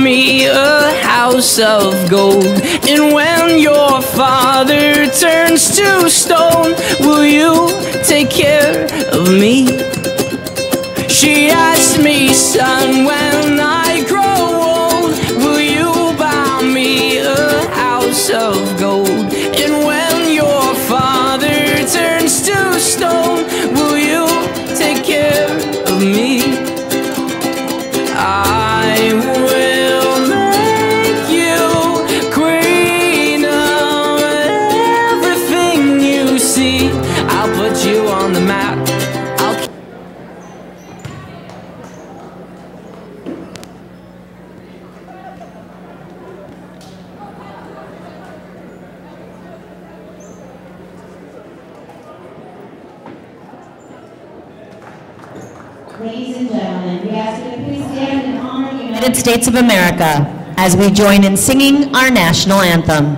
me a house of gold. And when your father turns to stone, will you take care of me? She asked me, son, when I grow old, will you buy me a house of gold? And when your father turns to stone, will you take care of me? I will make you queen of everything you see. I'll put you on the map. Ladies and gentlemen, we ask you to please stand and honor the United States of America as we join in singing our national anthem.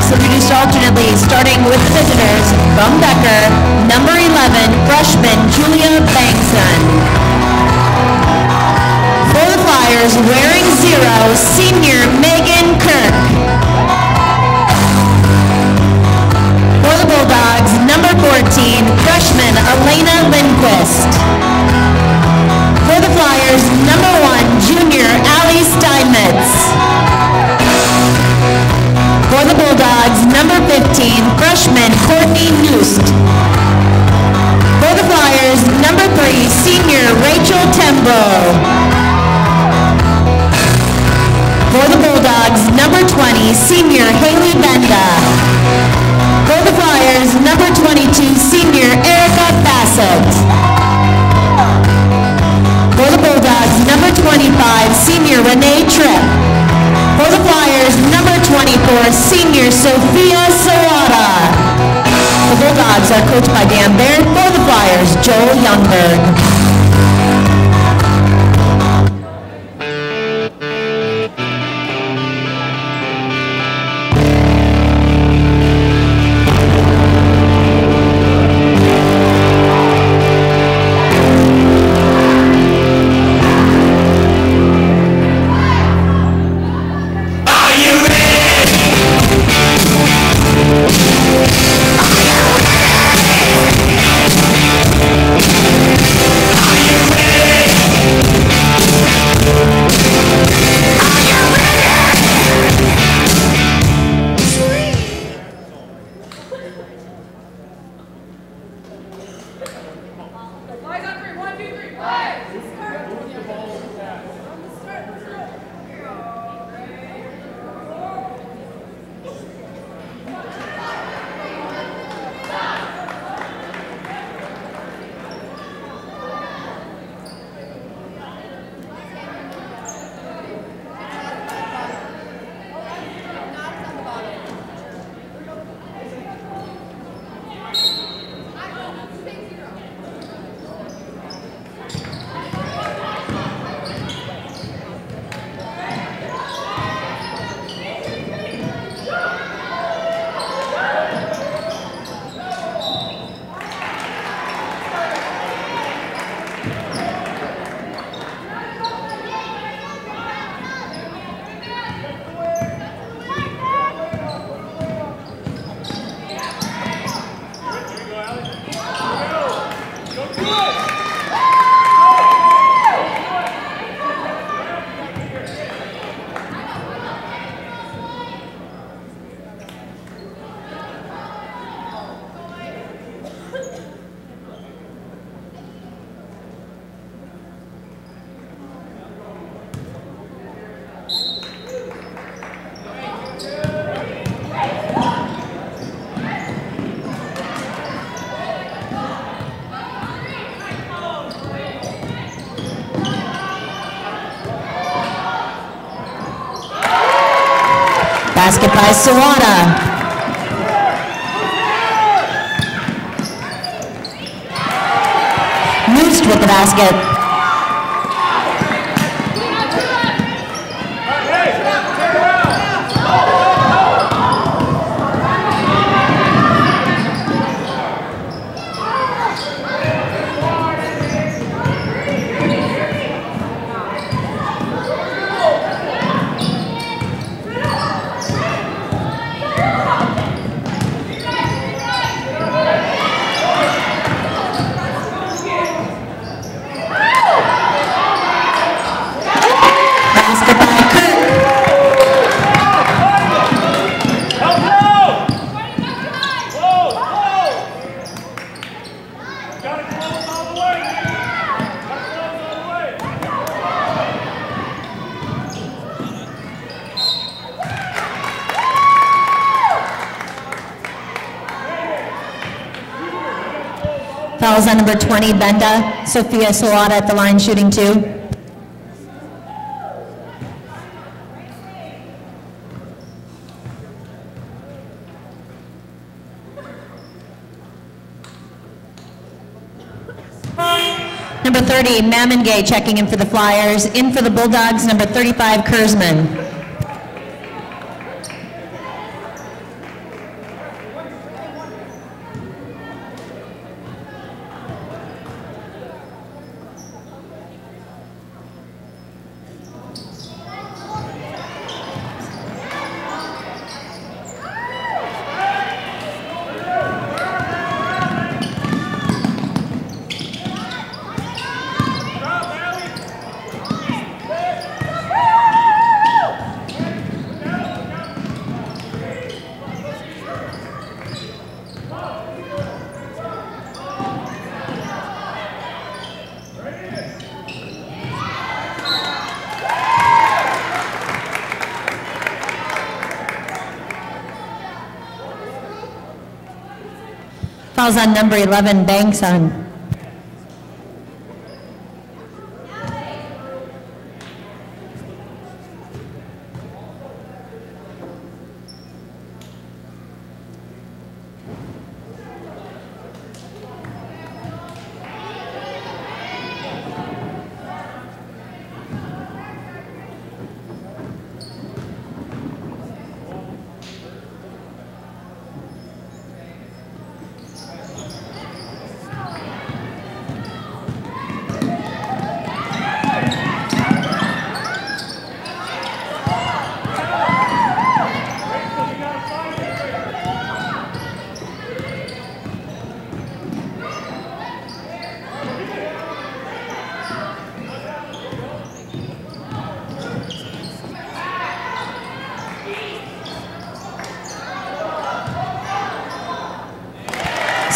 Introduced alternately, starting with visitors from Becker, number 11, freshman Julia Bangson. For the Flyers, wearing 0, senior Megan Kirk. For the Bulldogs, number 14, freshman Elena Lindquist. For the Flyers, number 1, junior Allie Steinmetz. For the Bulldogs, number 15, freshman Courtney Nust. For the Flyers, number 3, senior Rachel Tembro. For the Bulldogs, number 20, senior Haley Benda. For the Flyers, number 22, senior Erica Bassett. For the Bulldogs, number 25, senior Renee Tripp. For the Flyers, number 24, senior Sophia Sawada. The Bulldogs are coached by Dan Baird. For the Flyers, Joel Yougberg. basket by Sawada. Moosed with the basket. Fouls on number 20, Benda. Sophia Sawada at the line shooting 2. Number 30, Mamengay checking in for the Flyers. In for the Bulldogs, number 35, Kurzman. Fouls on number 11, Bangson.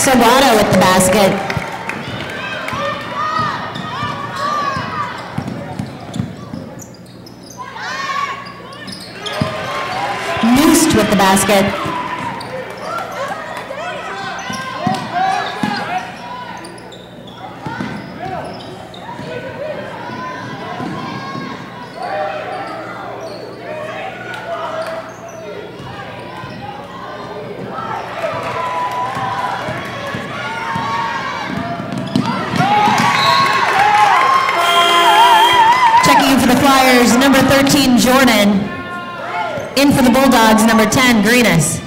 Sawada with the basket. Moosed with the basket. Flyers, number 13, Jordan. In for the Bulldogs, number 10, Greenis.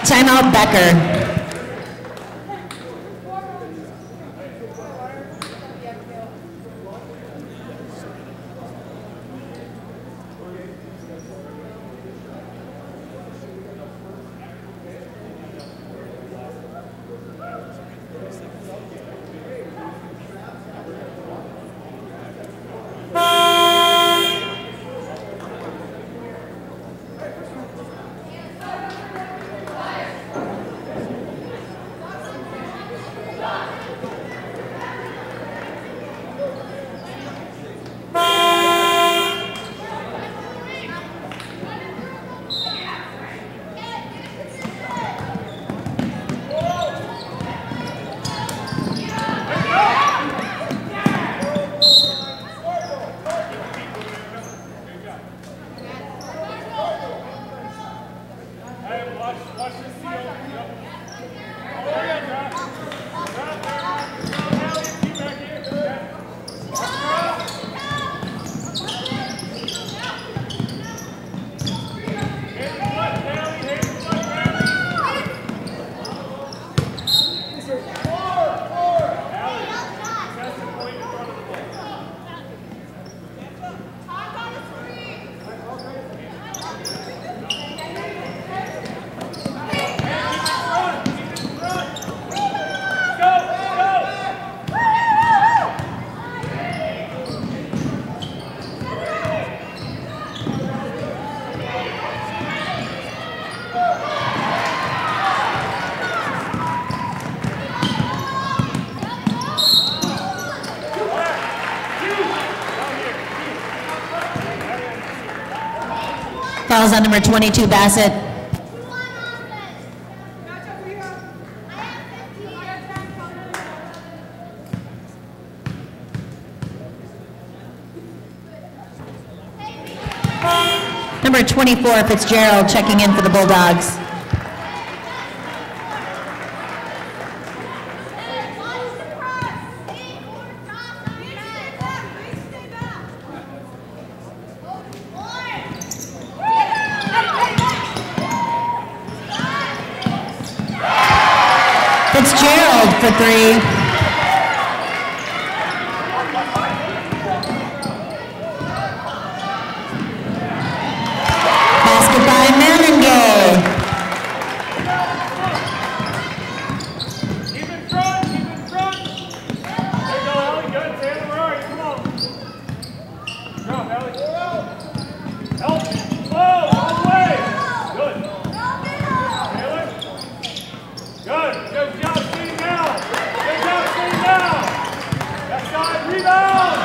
Timeout, Becker. Fouls on number 22, Bassett. Number 24, Fitzgerald, checking in for the Bulldogs. Fitzgerald for three. Basket by Manningham. Keep in front, keep in front. There you go, Ellie. Good. Taylor, where are you? Come on. Drop, Ellie. Help. Whoa, all the way. Good. Taylor. Good. Good job, Steve now. Good job, Steve now. That side, rebound.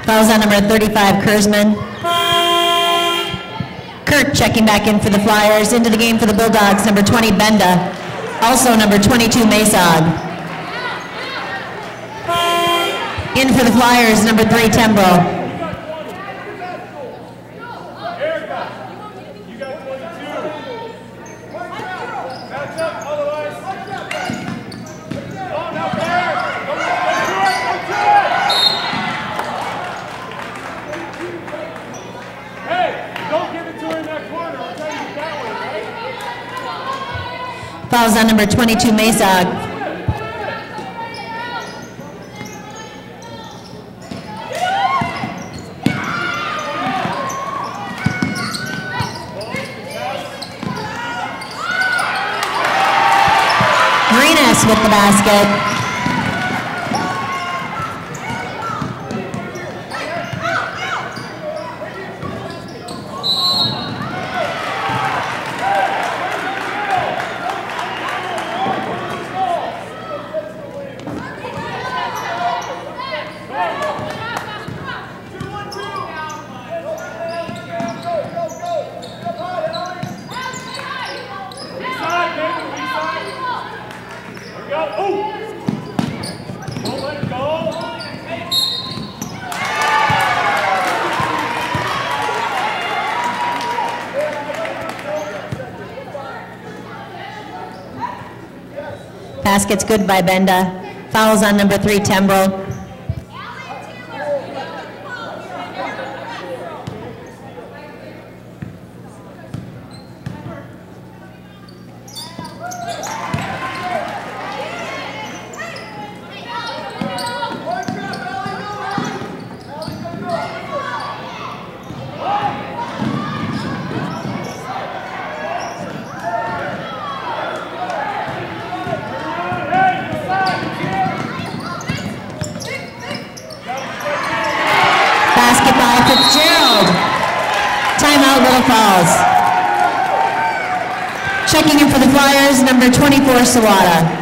Fouls on number 35, Kurzman. Kirk checking back in for the Flyers. Into the game for the Bulldogs, number 20, Benda. Also number 22, Masog. In for the Flyers, number 3, Tembro. Erica, you got 22. Match up, otherwise. Oh, now there. Go to it. Hey, don't give it to her in that corner. I'll tell you that way, right? Fouls on number 22, Masog. With the basket. Basket's good by Benda. Fouls on number 3, Tembro. Fitzgerald. Timeout, Little Falls. Checking in for the Flyers, number 24, Sawada.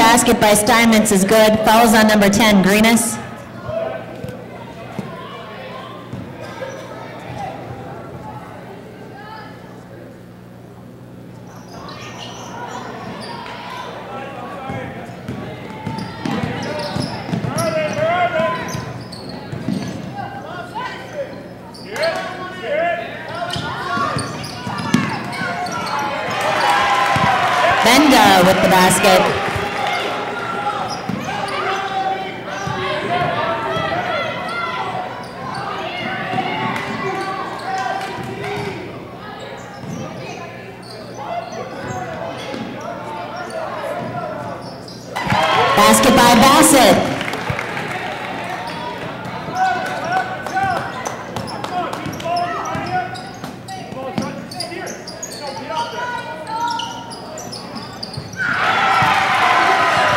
basket by Steinmetz is good. Fouls on number 10, Greenus. Benda with the basket. Basket by Bassett.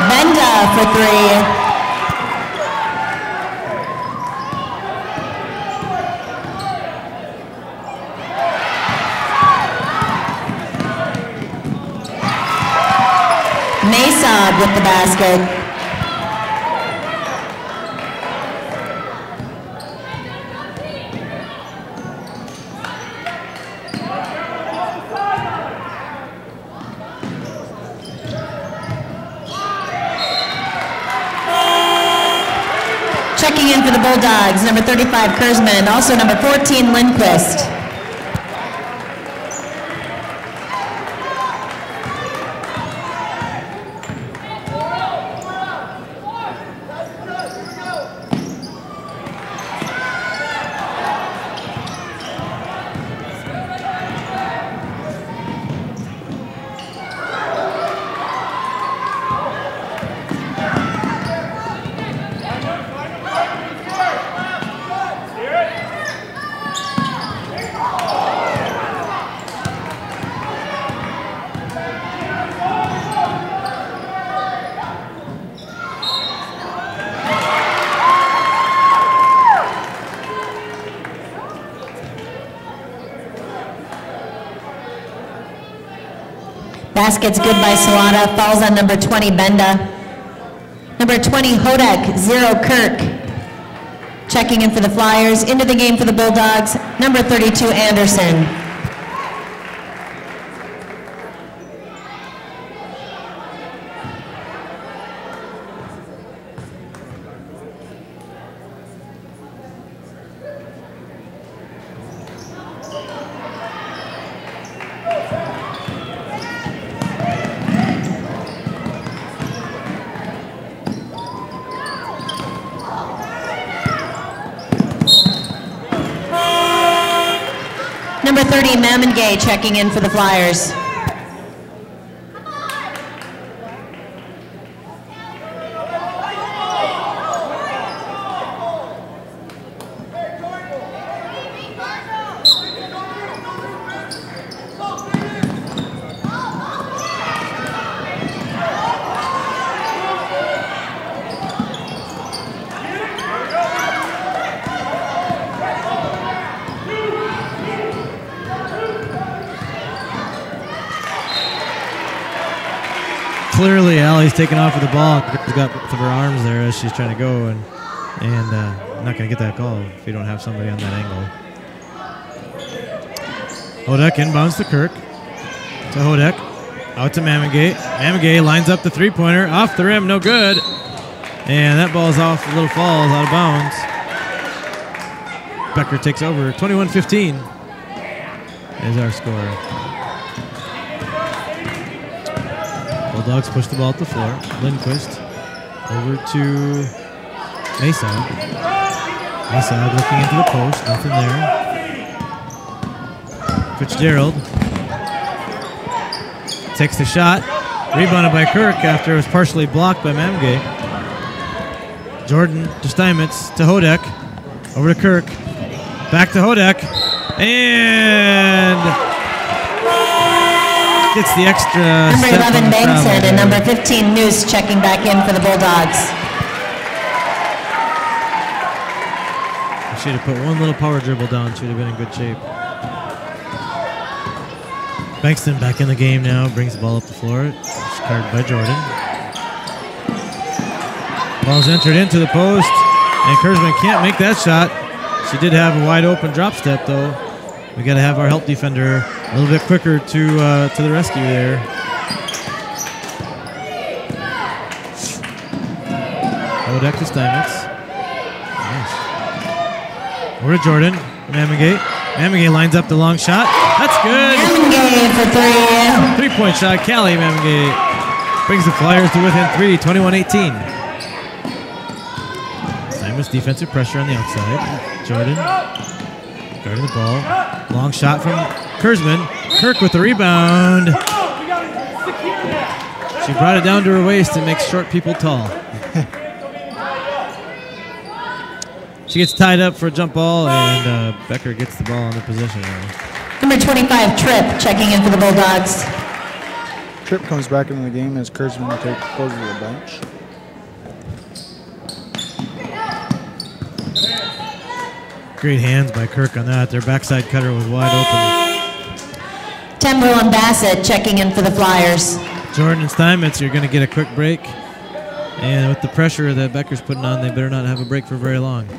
Benda for three. Mesa with the basket. Checking in for the Bulldogs, number 35, Kurzman, also number 14, Lindquist. Basket's good by Sawada. Falls on number 20, Benda. Number 20, Hodek. 0, Kirk. Checking in for the Flyers. Into the game for the Bulldogs, number 32, Anderson. Number 30, Mamengay, checking in for the Flyers. Clearly, Allie's taking off with the ball. She's got both of her arms there as she's trying to go, and not going to get that call if you don't have somebody on that angle. Hodek inbounds to Kirk. To Hodek. Out to Mamengay. Mamengay lines up the three-pointer. Off the rim, no good. And that ball's off, little falls out of bounds. Becker takes over. 21-15 is our score. Bulldogs push the ball up the floor. Lindquist over to Mesa. Mesa looking into the post. Nothing there. Fitzgerald takes the shot. Rebounded by Kirk after it was partially blocked by Mamengay. Jordan to Steinmetz to Hodek. Over to Kirk. Back to Hodek. And gets the extra. Number 11, Bankson, and number 15, Noose, checking back in for the Bulldogs. Should have put one little power dribble down. Should have been in good shape. Bankston back in the game now. Brings the ball up the floor. It's guarded by Jordan. Ball's entered into the post, and Kurzman can't make that shot. She did have a wide open drop step, though. We got to have our help defender a little bit quicker to the rescue there. Hodak to Steinmetz. Nice. Over to Jordan. Mamengate. Mamengate lines up the long shot. That's good. Mamengate for 3. 3-point shot. Callie Mamengate brings the Flyers to within 3, 21-18. Steinmetz defensive pressure on the outside. Jordan guarding the ball. Long shot from Kurzman. Kirk with the rebound. She brought it down to her waist and makes short people tall. She gets tied up for a jump ball, and Becker gets the ball on the possession. Number 25, Tripp, checking in for the Bulldogs. Tripp comes back into the game as Kurzman goes to the bench. Great hands by Kirk on that. Their backside cutter was wide open. Tembrell and Bassett checking in for the Flyers. Jordan and Steinmetz, you're going to get a quick break. And with the pressure that Becker's putting on, they better not have a break for very long.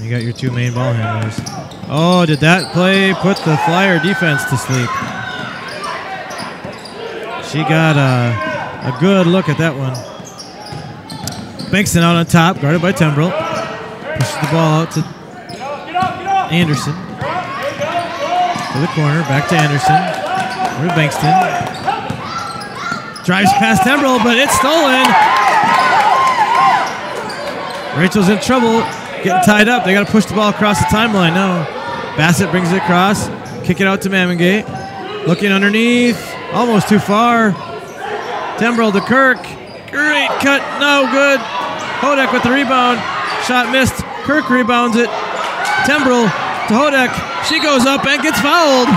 You got your two main ball handlers. Oh, did that play put the Flyer defense to sleep? She got a good look at that one. Bankston out on top, guarded by Tembrell. Pushes the ball out to Anderson. To the corner, back to Anderson. Over to Bankston. Drives past Tembrell, but it's stolen. Rachel's in trouble, getting tied up. They got to push the ball across the timeline now. Bassett brings it across. Kick it out to Mamengate. Looking underneath. Almost too far. Tembrell to Kirk. Great cut. No good. Hodak with the rebound. Shot missed. Kirk rebounds it. Tembrell to Hodak. She goes up and gets fouled.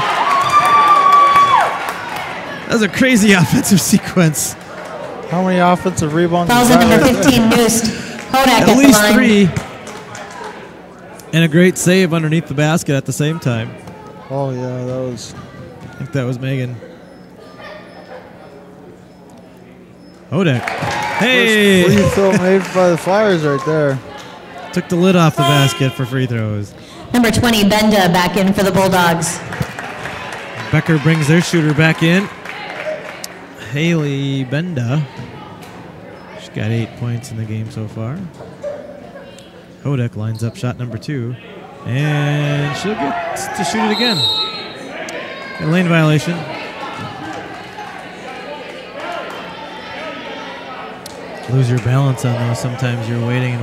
That was a crazy offensive sequence. How many offensive rebounds? Fouls at number 15, Noost. Hodak at least 3. And a great save underneath the basket at the same time. Oh, yeah, that was... I think that was Megan. Hodak. Hey! First free throw made by the Flyers right there. Took the lid off the basket for free throws. Number 20, Benda, back in for the Bulldogs. Becker brings their shooter back in. Haley Benda. She's got 8 points in the game so far. Hodak lines up shot number 2. And she'll get to shoot it again. A lane violation. Lose your balance on those. Sometimes you're waiting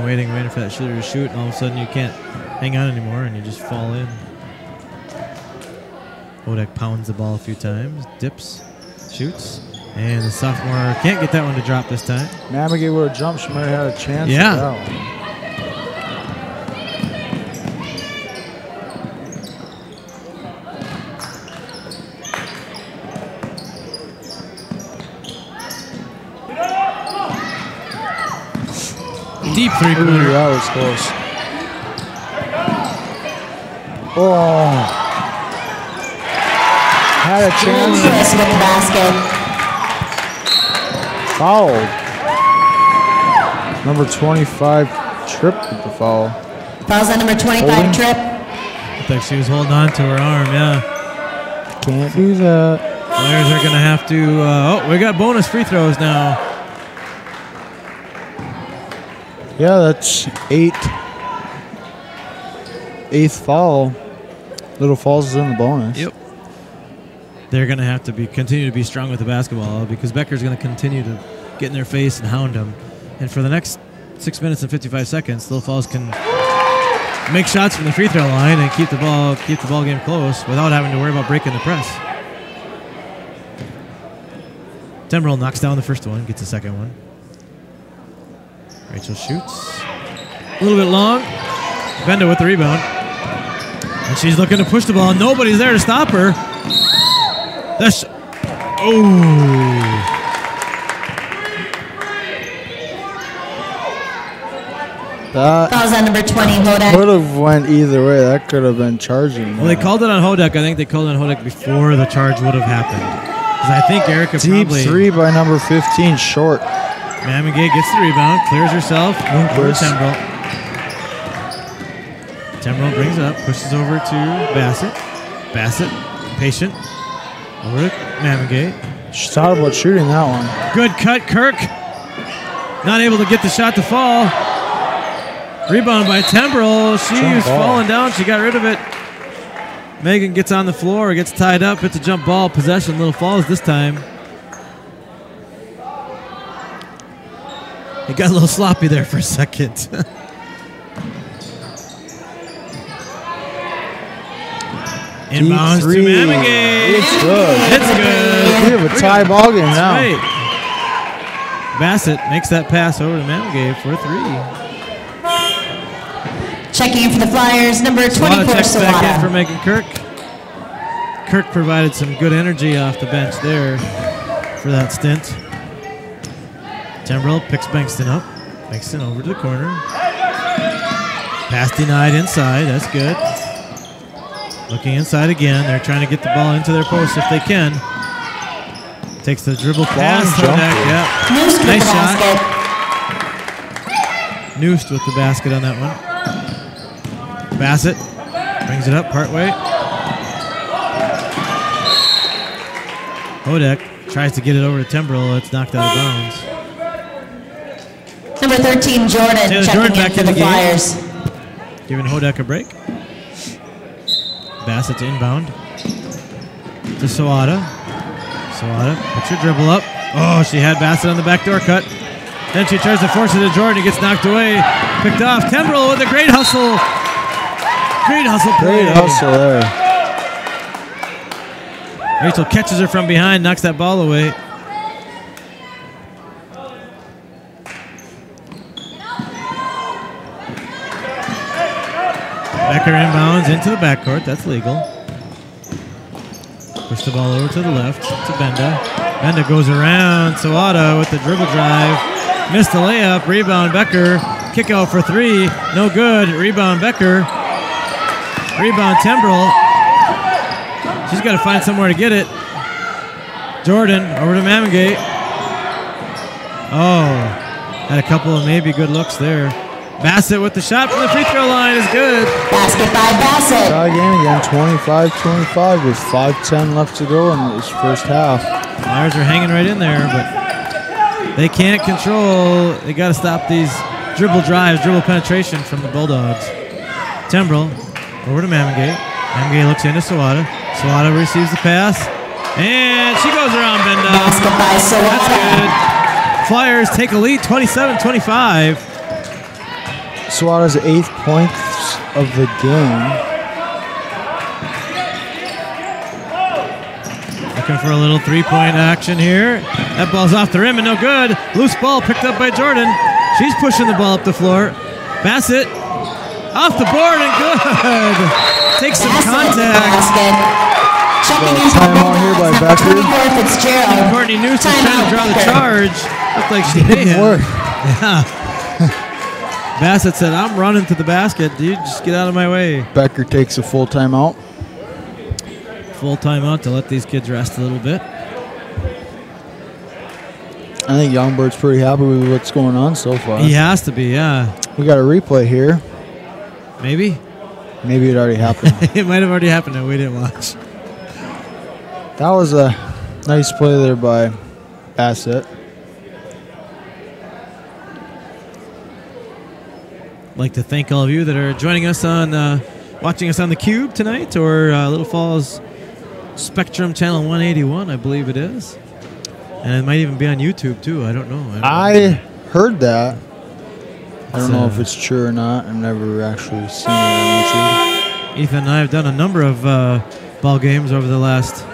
for that shooter to shoot, and all of a sudden you can't hang on anymore, and you just fall in. Hodak pounds the ball a few times, dips, shoots, and the sophomore can't get that one to drop this time. Mamengate would have jumped. She might have had a chance. Yeah. Deep three-pointer. Ooh, that was close. Oh. Had a chance. Chris with the basket. Fouled. Number 25, Tripp with the foul. Fouls at number 25, Holding. Tripp. Looked like she was holding on to her arm, yeah. Can't do that. Flyers are going to have to... oh, we got bonus free throws now. Yeah, that's 8th foul. Little Falls is in the bonus. Yep. They're going to have to continue to be strong with the basketball because Becker's going to continue to get in their face and hound them. And for the next 6 minutes and 55 seconds, Little Falls can make shots from the free throw line and keep the ball game close without having to worry about breaking the press. Tembrell knocks down the first one, gets the second one. Rachel shoots. A little bit long. Benda with the rebound. And she's looking to push the ball. Nobody's there to stop her. That's... That Fouls at number 20, Hodak. could have went either way. That could have been charging. Well, they called it on Hodak. I think they called it on Hodak before the charge would have happened. Because I think Erica Deep probably... 3 by number 15, short. Mamigay gets the rebound, clears herself over Tembrell. Tembrell brings it up, pushes over to Bassett. Bassett, patient, over to Mamigay. She thought about shooting that one. Good cut, Kirk. Not able to get the shot to fall. Rebound by Tembrell. She was falling down. She got rid of it. Megan gets on the floor, gets tied up, hits a jump ball. Possession, Little Falls this time. It got a little sloppy there for a second. Inbounds to Mamigay. It's good. It's good. We have a tie ball game now. Right. Bassett makes that pass over to Mamigay for a 3. Checking in for the Flyers, number 24, checks back in for Sawada. Megan Kirk. Kirk provided some good energy off the bench there for that stint. Tembrell picks Bankston up. Bankston over to the corner. Pass denied inside. That's good. Looking inside again. They're trying to get the ball into their post if they can. Takes the dribble pass. Yeah. Nice shot. Noosed with the basket on that one. Bassett brings it up partway. Hodek tries to get it over to Tembrell. It's knocked out of bounds. Number 13, Jordan, Taylor checking Jordan in back for in the the game. Flyers. Giving Hodek a break. Bassett to inbound. To Sawada. Sawada puts her dribble up. Oh, she had Bassett on the backdoor cut. Then she tries to force it to Jordan. It gets knocked away. Picked off. Tembrell with a great hustle. Great hustle play. Great hustle there. Rachel catches her from behind, knocks that ball away. Becker inbounds into the backcourt. That's legal. Push the ball over to the left to Benda. Benda goes around Sawada with the dribble drive. Missed the layup. Rebound Becker. Kick out for 3. No good. Rebound Becker. Rebound Tembrell. She's got to find somewhere to get it. Jordan over to Mamigay. Oh, had a couple of maybe good looks there. Bassett with the shot from the free throw line is good. Basket by Bassett. Tie game again, 25-25 with 5:10 left to go in this first half. Flyers are hanging right in there, but they can't control. They got to stop these dribble drives, dribble penetration from the Bulldogs. Tembrell over to Mamigay. Mamigay looks into Sawada. Sawada receives the pass, and she goes around Benda. Basket by Sawada. That's good. Flyers take a lead, 27-25. Sawada's 8th points of the game. Looking for a little three-point action here. That ball's off the rim and no good. Loose ball picked up by Jordan. She's pushing the ball up the floor. Bassett off the board and good. Takes some contact. Checking in for Timeout here by Bulldogs, Becker. number 24, Fitzgerald. Courtney Noose is trying to Timeout, draw the Becker. charge. Looked like she hit him. Work. Yeah. Bassett said, I'm running to the basket. Dude, just get out of my way. Becker takes a full timeout. Full timeout to let these kids rest a little bit. I think Youngbird's pretty happy with what's going on so far. He has to be, yeah. We got a replay here. Maybe? Maybe it already happened. It might have already happened and we didn't watch. That was a nice play there by Bassett. I'd like to thank all of you that are joining us on, watching us on the Cube tonight, or Little Falls Spectrum Channel 181, I believe it is. And it might even be on YouTube too. I don't know. I heard that. I don't know if it's true or not. I've never actually seen it on YouTube. Ethan and I have done a number of ball games over the last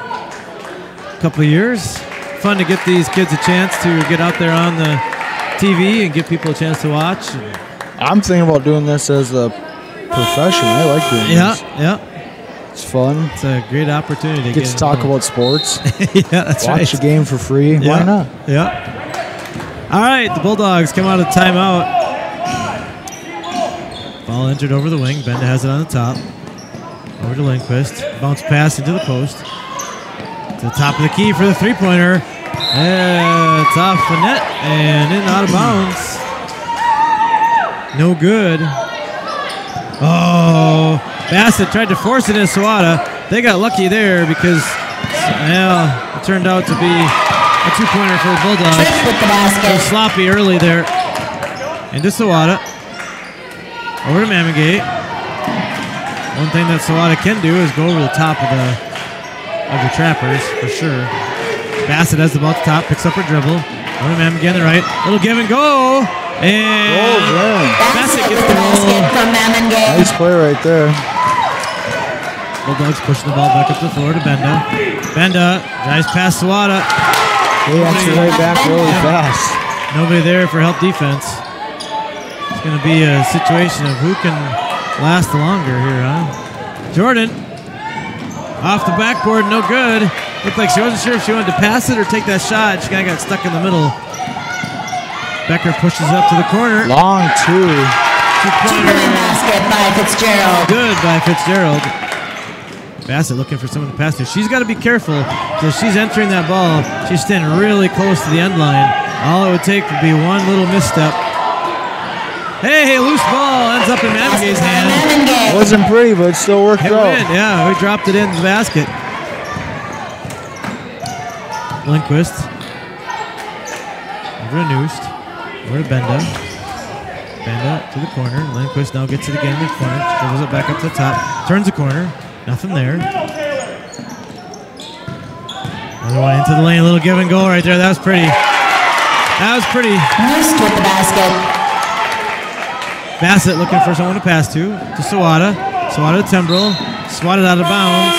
couple of years. Fun to get these kids a chance to get out there on the TV and give people a chance to watch. I'm thinking about doing this as a profession. I like doing this. Yeah. It's fun. It's a great opportunity. Get to talk about sports. Yeah, that's right. Watch a game for free. Yeah. Why not? Yeah. All right, the Bulldogs come out of timeout. Ball entered over the wing. Benda has it on the top. Over to Lindquist. Bounce pass into the post. To the top of the key for the three-pointer. It's off the net and in out of bounds. No good. Oh, Bassett tried to force it in Sawada. They got lucky there because, well, it turned out to be a two-pointer for the Bulldogs. With the basket. So sloppy early there. Into Sawada. Over to Mamigate. One thing that Sawada can do is go over the top of the trappers for sure. Bassett has the ball at the top, picks up her dribble. Over to Mamigate on the right. Little give and go. And Bassett gets the basket from Mamigate. Nice play right there. Bulldogs pushing the ball back up the floor to Benda. Benda drives past Sawada. They answer right back really fast. Nobody there for help defense. It's going to be a situation of who can last longer here, huh? Jordan off the backboard, no good. Looked like she wasn't sure if she wanted to pass it or take that shot. She kind of got stuck in the middle. Becker pushes up to the corner. Long two. Two-point basket by Fitzgerald. Good by Fitzgerald. Bassett looking for someone to pass to. She's got to be careful because she's entering that ball. She's standing really close to the end line. All it would take would be one little misstep. Hey, loose ball ends up in Mamigate's hand. Mamigate. Wasn't pretty, but it still worked It out. went, yeah, we dropped it into the basket. Lindquist. Over to Noost. Over to Benda. Benda to the corner. Lindquist now gets it again in the corner. Dribbles it back up to the top. Turns the corner. Nothing there. Another one into the lane. A little give and go right there. That was pretty. That was pretty. Noost with the basket. Bassett looking for someone to pass to Sawada. Sawada to Timbrel. Swatted out of bounds.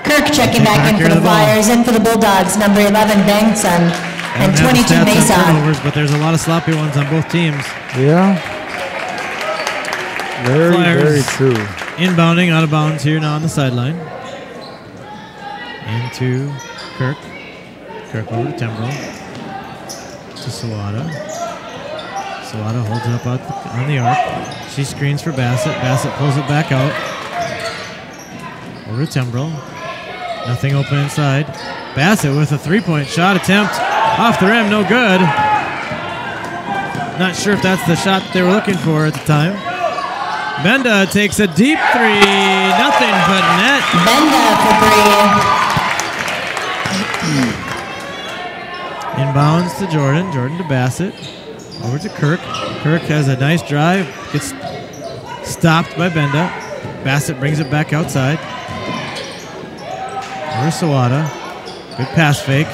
Kirk checking back in for the Flyers. In for the Bulldogs, number 11, Bengtson. And 22, Mason. Turnovers, but there's a lot of sloppy ones on both teams. Yeah. Very, Flyers very true. Inbounding, out of bounds here now on the sideline. Into Kirk. Kirk over to Timbrel. To Sawada. Sawada holds it up on the arc. She screens for Bassett. Bassett pulls it back out. Over to Timbrel. Nothing open inside. Bassett with a three-point shot attempt. Off the rim, no good. Not sure if that's the shot they were looking for at the time. Benda takes a deep three. Nothing but net. Benda for three. Inbounds to Jordan. Jordan to Bassett. Over to Kirk. Kirk has a nice drive. Gets stopped by Benda. Bassett brings it back outside. Over to Sawada. Good pass fake.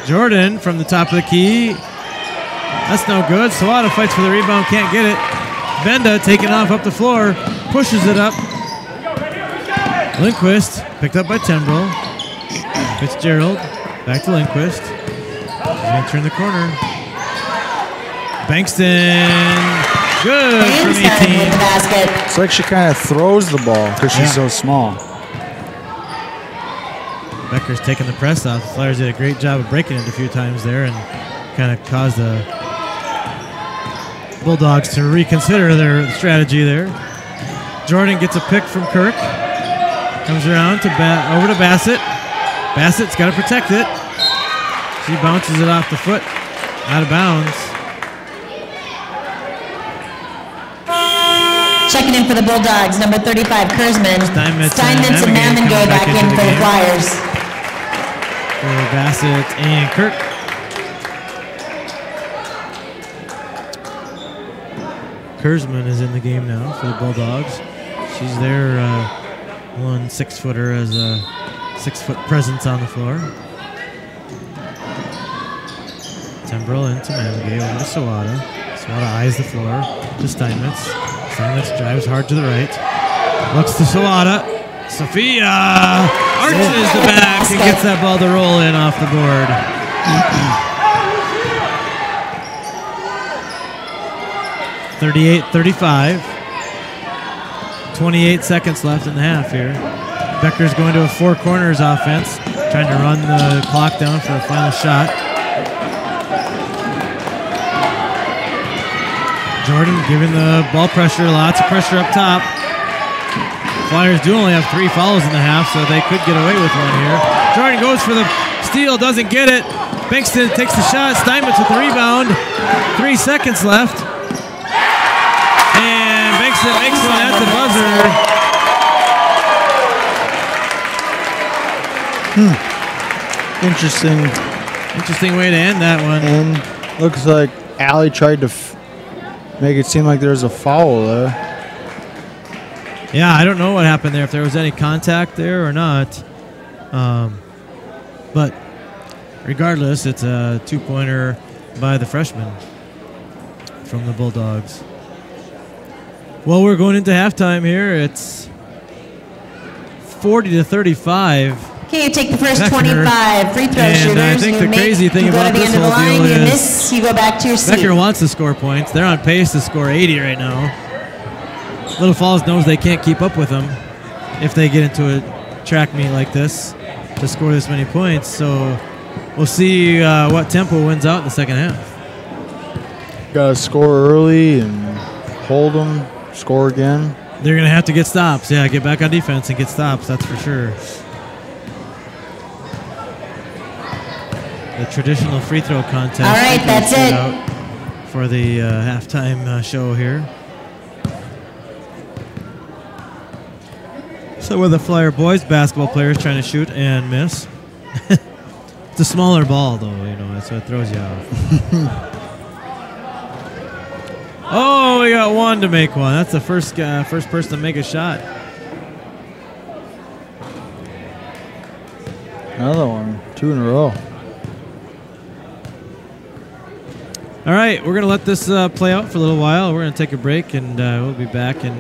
Jordan from the top of the key. That's no good. Sawada fights for the rebound. Can't get it. Benda taking off up the floor. Pushes it up. Lindquist picked up by Timbrel. Fitzgerald. Back to Lindquist. He's going to turn the corner. Bankston, good from 18. With the basket. It's like she kind of throws the ball because she's so small. Becker's taking the press off. The Flyers did a great job of breaking it a few times there and kind of caused the Bulldogs to reconsider their strategy there. Jordan gets a pick from Kirk. Comes around to over to Bassett. Bassett's got to protect it. She bounces it off the foot, out of bounds. Checking in for the Bulldogs, number 35, Kurzman. Steinmetz and Mamigate back in for the Flyers. For Bassett and Kirk. Kurzman is in the game now for the Bulldogs. She's their one 6-footer as a 6-foot presence on the floor. Timbrel into Mamigate over to Sawada. Sawada eyes the floor to Steinmetz. Steinmetz drives hard to the right. Looks to Sawada. Sophia arches the back and gets that ball to roll in off the board. 38-35. 28 seconds left in the half here. Becker's going to a four corners offense, trying to run the clock down for a final shot. Jordan giving the ball pressure, lots of pressure up top. Flyers do only have 3 fouls in the half, so they could get away with one here. Jordan goes for the steal, doesn't get it. Bankston takes the shot. Steinmetz with the rebound. 3 seconds left. And Bankston makes one at the buzzer. Interesting way to end that one. And looks like Allie tried to make it seem like there's a foul there. Yeah, I don't know what happened there, if there was any contact there or not. But regardless, it's a 2-pointer by the freshman from the Bulldogs. Well, we're going into halftime here. It's 40-35. Okay, you take the first Becker, 25 free throw shooters. And I think the crazy thing about this whole deal is miss, you go back to your seat. Becker wants to score points. They're on pace to score 80 right now. Little Falls knows they can't keep up with them if they get into a track meet like this to score this many points. So we'll see what tempo wins out in the second half. Got to score early and hold them, score again. They're going to have to get stops. Yeah, get back on defense and get stops, that's for sure. The traditional free throw contest. All right, that's it. For the halftime show here. So with the Flyer boys basketball players trying to shoot and miss. It's a smaller ball, though, you know, so it throws you off. Oh, we got one to make one. That's the first person to make a shot. Another one, 2 in a row. All right, we're going to let this play out for a little while. We're going to take a break, and we'll be back in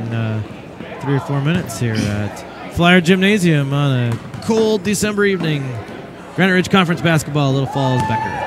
3 or 4 minutes here at Flyer Gymnasium on a cold December evening. Granite Ridge Conference basketball, Little Falls, Becker.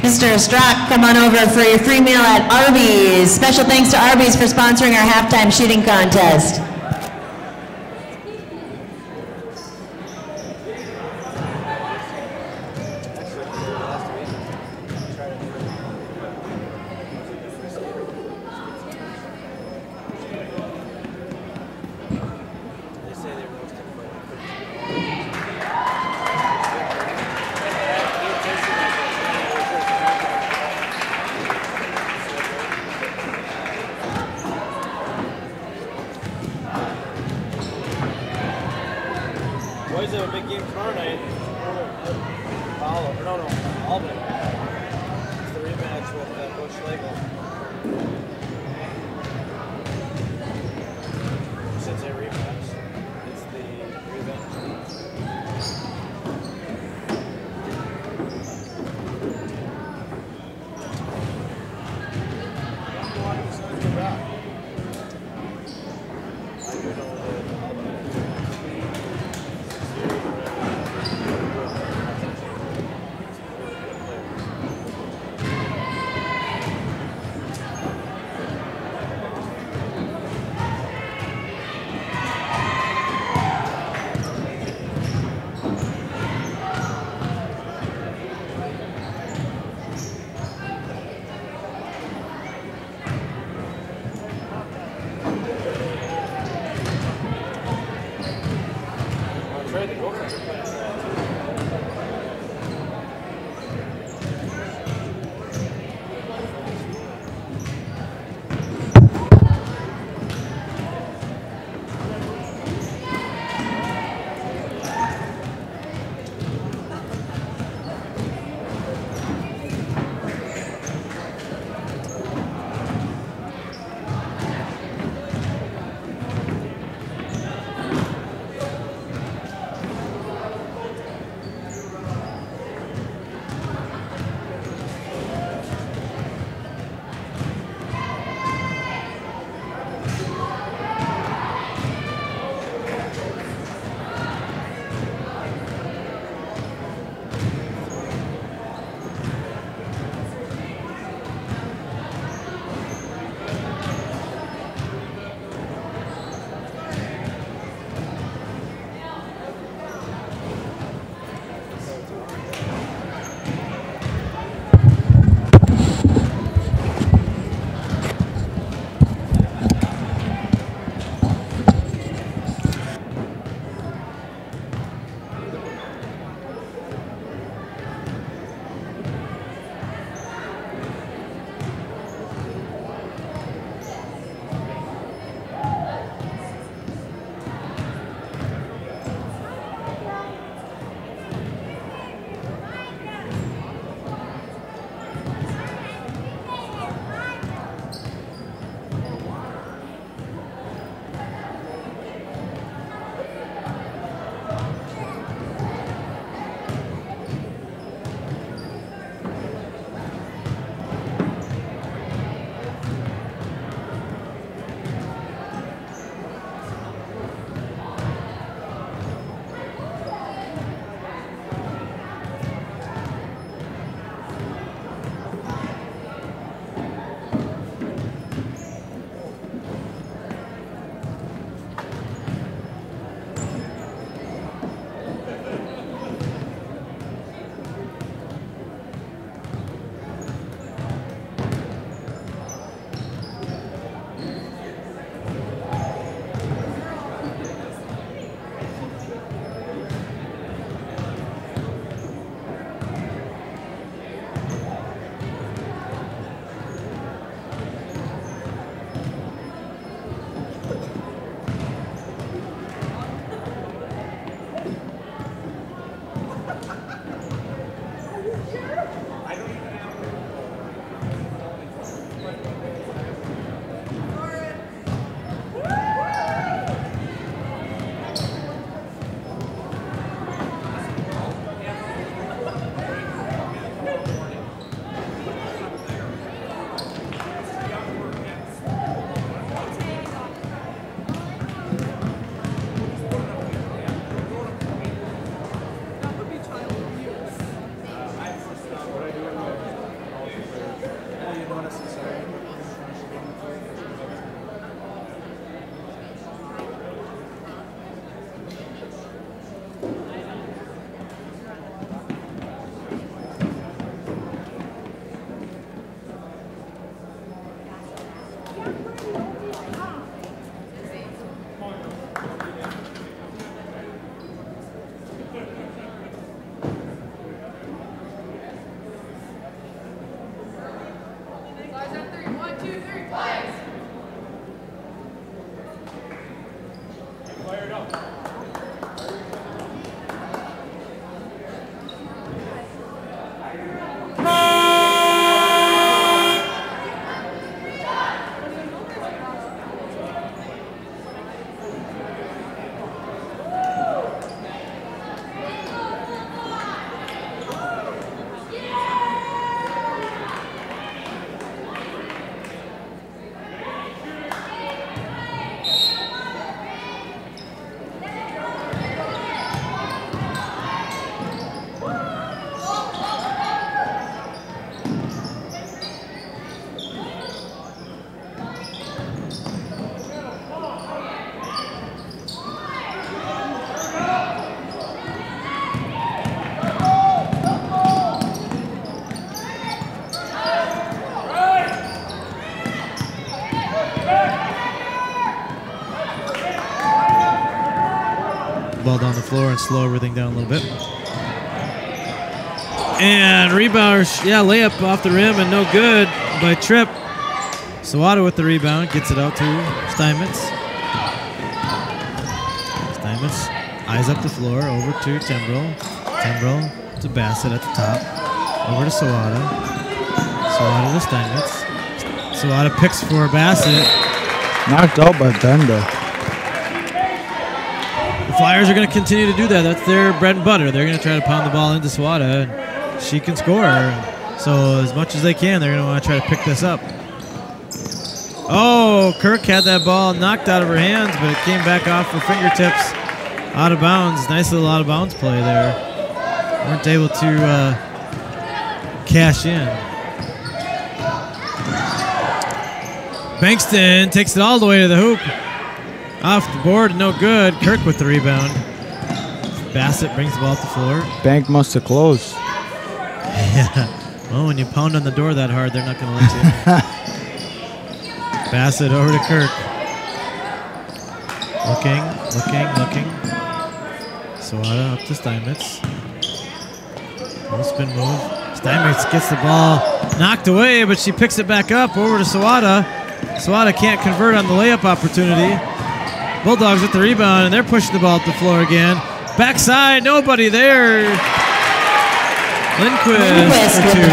Mr. Strock, come on over for your free meal at Arby's. Special thanks to Arby's for sponsoring our halftime shooting contest. Boys have a big game tomorrow night. Albany. It's the rematch with Coach Schlegel. Since they rematch, it's the revenge. ball down the floor and slow everything down a little bit. And rebound, layup off the rim and no good by Tripp. Sawada with the rebound, gets it out to Steinmetz. Steinmetz eyes up the floor, over to Tembrell. Tembrell to Bassett at the top. Over to Sawada. Sawada to Steinmetz. Sawada picks for Bassett. Knocked out by Benda. The Flyers are going to continue to do that. That's their bread and butter. They're going to try to pound the ball into Sawada, and she can score. So as much as they can, they're going to want to try to pick this up. Oh, Kirk had that ball knocked out of her hands, but it came back off her fingertips. Out of bounds. Nice little out of bounds play there. Weren't able to cash in. Bankston takes it all the way to the hoop. Off the board, no good. Kirk with the rebound. Bassett brings the ball to the floor. Bank must have closed. Yeah. Well, when you pound on the door that hard, they're not going to let you. Bassett over to Kirk. Looking. Sawada up to Steinmetz. No spin move. Steinmetz gets the ball knocked away, but she picks it back up over to Sawada. Sawada can't convert on the layup opportunity. Bulldogs with the rebound, and they're pushing the ball up the floor again. Backside, nobody there. Lindquist for two.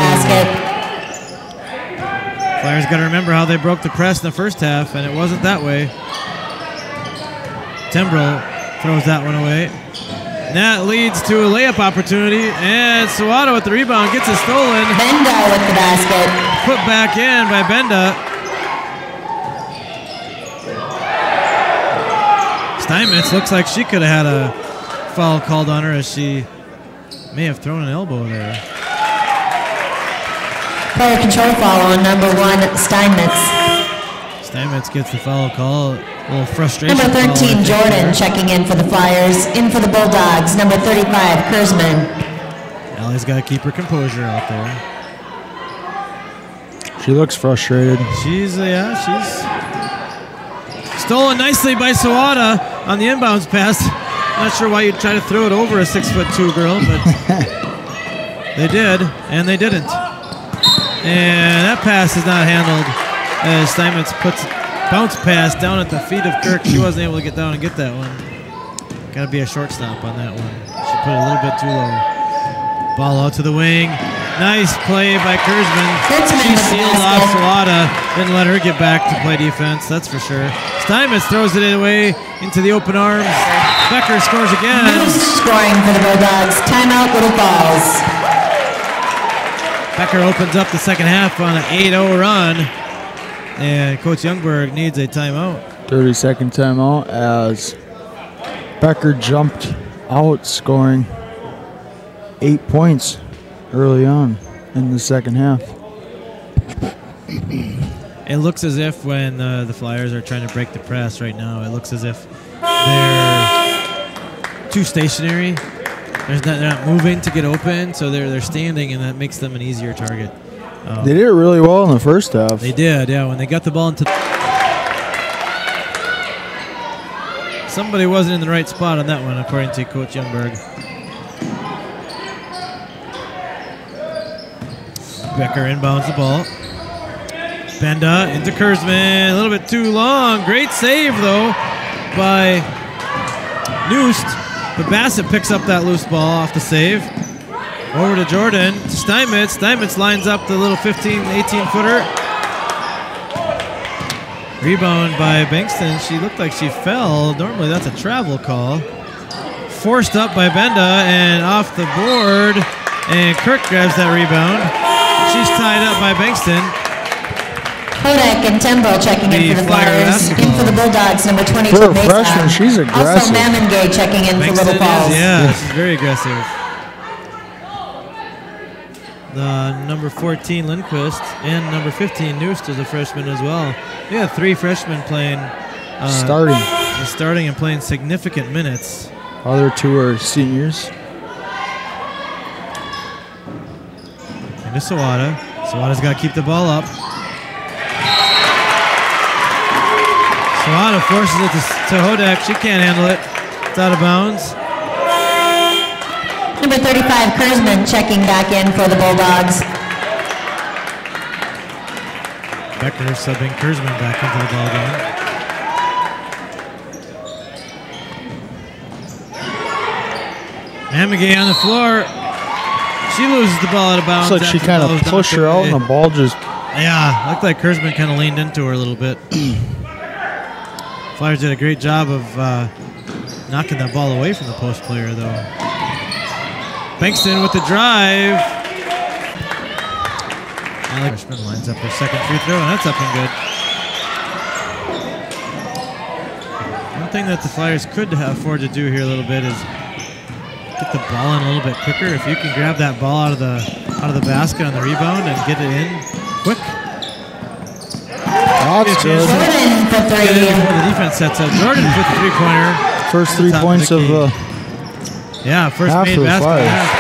Flyers got to remember how they broke the press in the first half, and it wasn't that way. Tembrell throws that one away. And that leads to a layup opportunity, and Sawada with the rebound gets it stolen. Benda with the basket. Put back in by Benda. Steinmetz looks like she could have had a foul called on her, as she may have thrown an elbow there. Player control foul on number 1, Steinmetz. Steinmetz gets the foul call. A little frustration. Number 13, Jordan, checking in for the Flyers. In for the Bulldogs, number 35, Kurzman. Allie's got to keep her composure out there. She looks frustrated. She's stolen nicely by Sawada on the inbounds pass. Not sure why you'd try to throw it over a 6'2" girl, but they did, and they didn't. And that pass is not handled as Steinmetz puts bounce pass down at the feet of Kirk. She wasn't able to get down and get that one. Got to be a short stop on that one. She put it a little bit too low. Ball out to the wing. Nice play by Kurzman. She sealed off Sawada. Didn't let her get back to play defense, that's for sure. Steinmetz throws it away into the open arms. Becker scores again. Scoring for the Bulldogs. Timeout, Little Falls. Becker opens up the second half on an 8-0 run. And Coach Yougberg needs a timeout. 30-second timeout as Becker jumped out, scoring 8 points early on in the second half. It looks as if when the Flyers are trying to break the press right now, it looks as if they're too stationary. They're not moving to get open, so they're standing, and that makes them an easier target. They did it really well in the first half. They did, yeah. When they got the ball into somebody wasn't in the right spot on that one, according to Coach Yougberg. Becker inbounds the ball. Benda into Kurzman. A little bit too long. Great save, though, by Noust. But Bassett picks up that loose ball off the save. Over to Jordan. To Steinmetz. Steinmetz lines up the little 15, 18-footer. Rebound by Bankston. She looked like she fell. Normally that's a travel call. Forced up by Benda and off the board. And Kirk grabs that rebound. She's tied up by Bankston. Kodak and Tembo checking in for the Flyers. In for the Bulldogs, number 22, For a freshman, she's aggressive. Also Mamengay checking in for Little Falls. Yeah, she's very aggressive. The number 14, Lindquist, and number 15, Noust, is a freshman as well. We have 3 freshmen playing. Starting and playing significant minutes. Other 2 are seniors. Into Sawada. Sawada's got to keep the ball up. Sawada forces it to Hodak. She can't handle it. It's out of bounds. Number 35, Kurzman, checking back in for the Bulldogs. Becker subbing Kurzman back into the ball game. Amagay on the floor. She loses the ball out of bounds. Looks like she kind of pushed her out, and the ball just... Yeah, looked like Kurzman kind of leaned into her a little bit. Flyers did a great job of knocking that ball away from the post player, though. Bankston with the drive. Alex Freshman lines up her second free throw, and that's up and good. One thing that the Flyers could afford to do here a little bit is get the ball in a little bit quicker. If you can grab that ball out of the basket on the rebound and get it in quick. That's good. Jordan for three. The defense sets up. Jordan for the three-pointer. First 3 points of yeah, first half made of the basket. Flyers.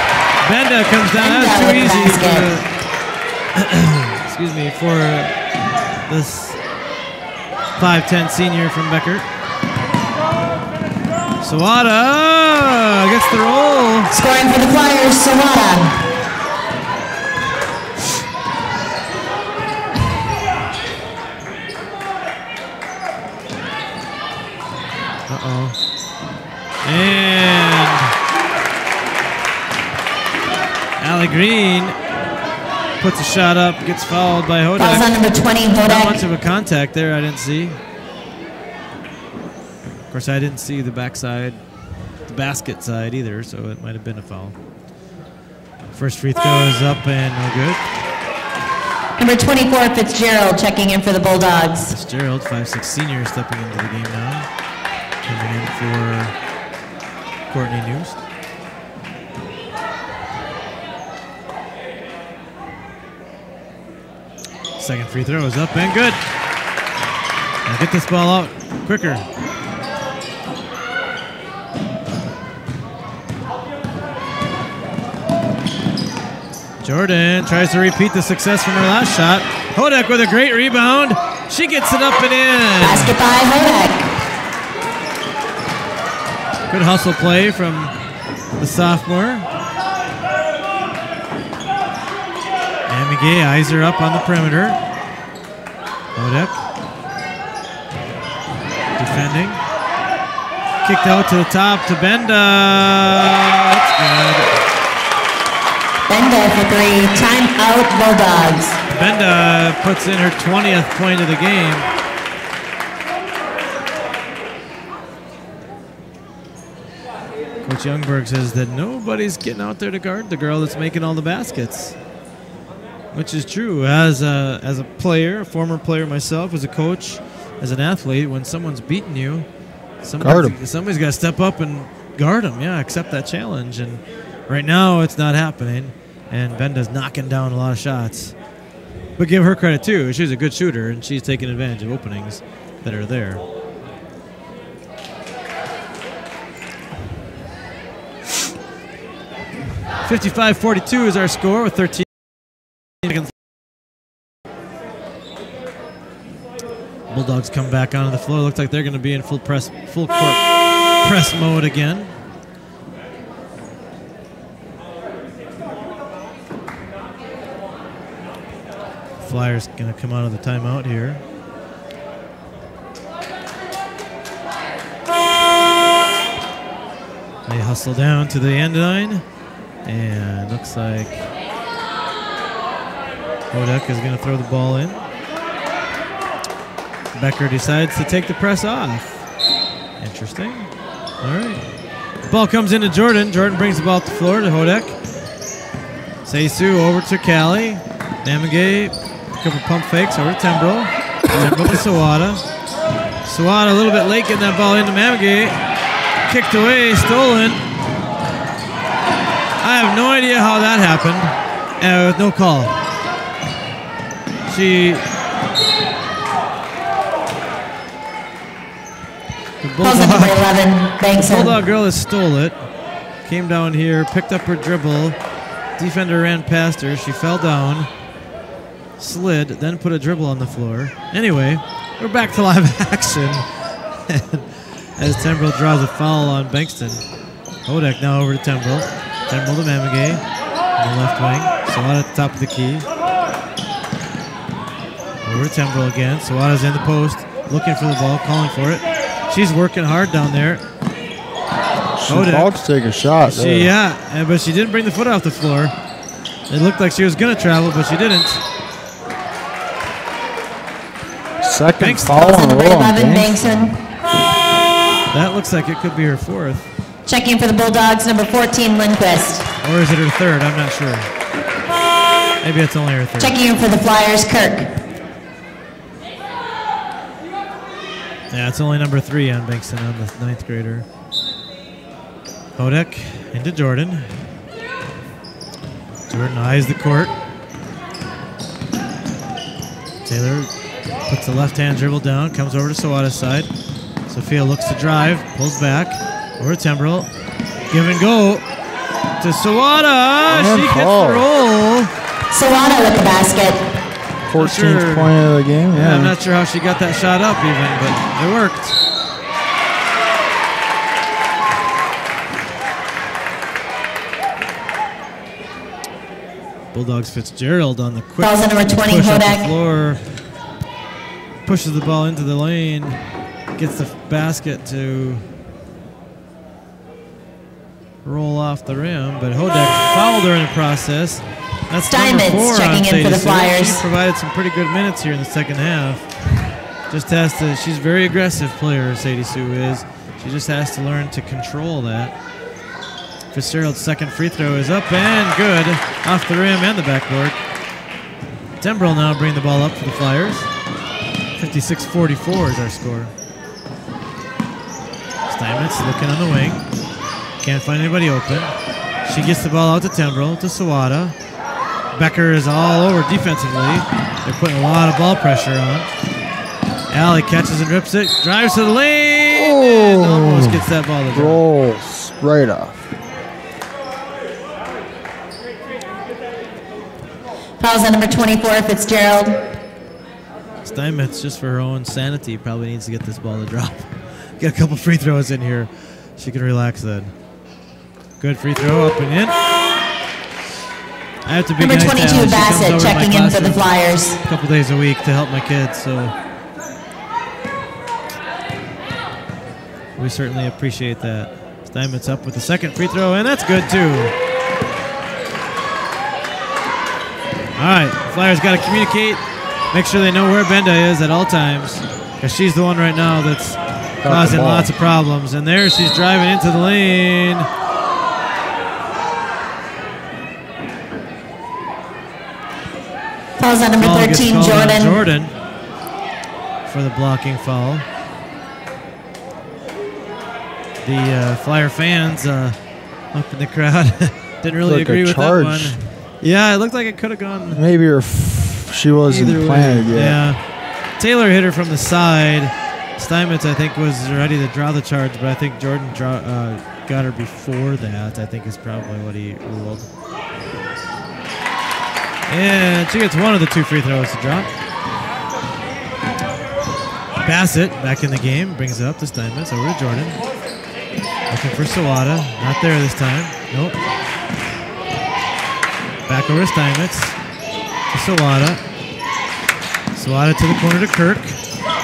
Benda comes down. That's too easy for excuse me, for this 5'10" senior from Becker. Sawada gets the roll. Scoring for the Flyers, Sawada. And Allie Green puts a shot up, gets fouled by Hodak. Fouls on number 20, Not Hodak. much of a contact there, I didn't see. Of course, I didn't see the backside, the basket side either, so it might have been a foul. First free throw is up and no good. Number 24, Fitzgerald, checking in for the Bulldogs. Fitzgerald, 5'6" senior, stepping into the game now. Coming in for Courtney News. Second free throw is up and good. Now get this ball out quicker. Jordan tries to repeat the success from her last shot. Hodak with a great rebound. She gets it up and in. Basket by Hodak. Good hustle play from the sophomore. Amagay eyes her up on the perimeter. Hodak defending. Kicked out to the top to Benda. That's good. Benda for three. Timeout, Bulldogs. Benda puts in her 20th point of the game. Coach Yougberg says that nobody's getting out there to guard the girl that's making all the baskets, which is true. As a player, a former player myself, as a coach, as an athlete, when someone's beating you, somebody's got to step up and guard them. Yeah, accept that challenge. And right now, it's not happening. And Benda's knocking down a lot of shots. But give her credit, too. She's a good shooter, and she's taking advantage of openings that are there. .55-42 is our score with 13 seconds. Bulldogs come back onto the floor. Looks like they're going to be in full court press mode again. Flyers going to come out of the timeout here. They hustle down to the end line, and looks like Hodak is going to throw the ball in. Becker decides to take the press off. Interesting. All right. The ball comes into Jordan. Jordan brings the ball to the floor to Hodak. Seisu over to Callie. Namagay, a couple pump fakes over to Tembrel. Tembrel to Sawada. Sawada a little bit late getting that ball into Namagay. Kicked away, stolen. I have no idea how that happened. With no call. The Bulldog girl has stole it. Came down here, picked up her dribble. Defender ran past her. She fell down, slid, then put a dribble on the floor. Anyway, we're back to live action. As Tembrel draws a foul on Bankston. Hodak now over to Tembrel. Temple to Mamigay on the left wing. Sawada at the top of the key. Over to Temple again. Sawada's in the post, looking for the ball, calling for it. She's working hard down there. She's about to take a shot there. Yeah, but she didn't bring the foot off the floor. It looked like she was going to travel, but she didn't. Second foul on the roll on Bankson. That looks like it could be her fourth. Checking for the Bulldogs, number 14, Lindquist. Or is it her third? I'm not sure. Maybe it's only her third. Checking in for the Flyers, Kirk. Yeah, it's only number 3 on Bankston on the 9th grader. Hodek into Jordan. Jordan eyes the court. Taylor puts the left-hand dribble down, comes over to Sawada's side. Sophia looks to drive, pulls back. Over to Timbrell. Give and go to Sawada. She gets the roll. Sawada with the basket. 14th point of the game. Yeah, I'm not sure how she got that shot up even, but it worked. Bulldogs Fitzgerald on the quick Fouls on number 20, push up Hodek. the floor. Pushes the ball into the lane. Gets the basket to roll off the rim, but Hodek fouled her in the process. That's number 4 checking in for the Flyers. She provided some pretty good minutes here in the second half. Just has to. She's a very aggressive player, Sadie Sue is. She just has to learn to control that. Fitzgerald's second free throw is up and good off the rim and the backboard. Tembrell now bringing the ball up for the Flyers. 56-44 is our score. Steinmetz looking on the wing. Can't find anybody open. She gets the ball out to Tembrell, to Sawada. Becker is all over defensively. They're putting a lot of ball pressure on. Allie catches and rips it. Drives to the lane. And almost gets that ball to drop. Rolls right off. Fouls on number 24, Fitzgerald. Steinmetz, just for her own sanity, probably needs to get this ball to drop. Get a couple free throws in here. She can relax then. Good free throw up and in. I have to be Number nice 22, to Allie. She comes Bassett, over to my checking in for the classroom Flyers. a couple days a week to help my kids, so we certainly appreciate that. Steinmetz up with the second free throw, and that's good too. All right, Flyers got to communicate. Make sure they know where Benda is at all times, because she's the one right now that's causing lots of problems. And there she's driving into the lane. Fouls on number 13, Jordan. Jordan for the blocking foul. The Flyer fans up in the crowd didn't really agree with that one. Yeah, it looked like it could have gone. Maybe she wasn't planted yet. Yeah. Taylor hit her from the side. Steinmetz, I think, was ready to draw the charge, but I think Jordan got her before that, I think is probably what he ruled. And she gets one of the 2 free throws to drop. Bassett back in the game, brings it up to Steinmetz, over to Jordan. Looking for Sawada, not there this time. Nope. Back over to Steinmetz, to Sawada. Sawada to the corner to Kirk.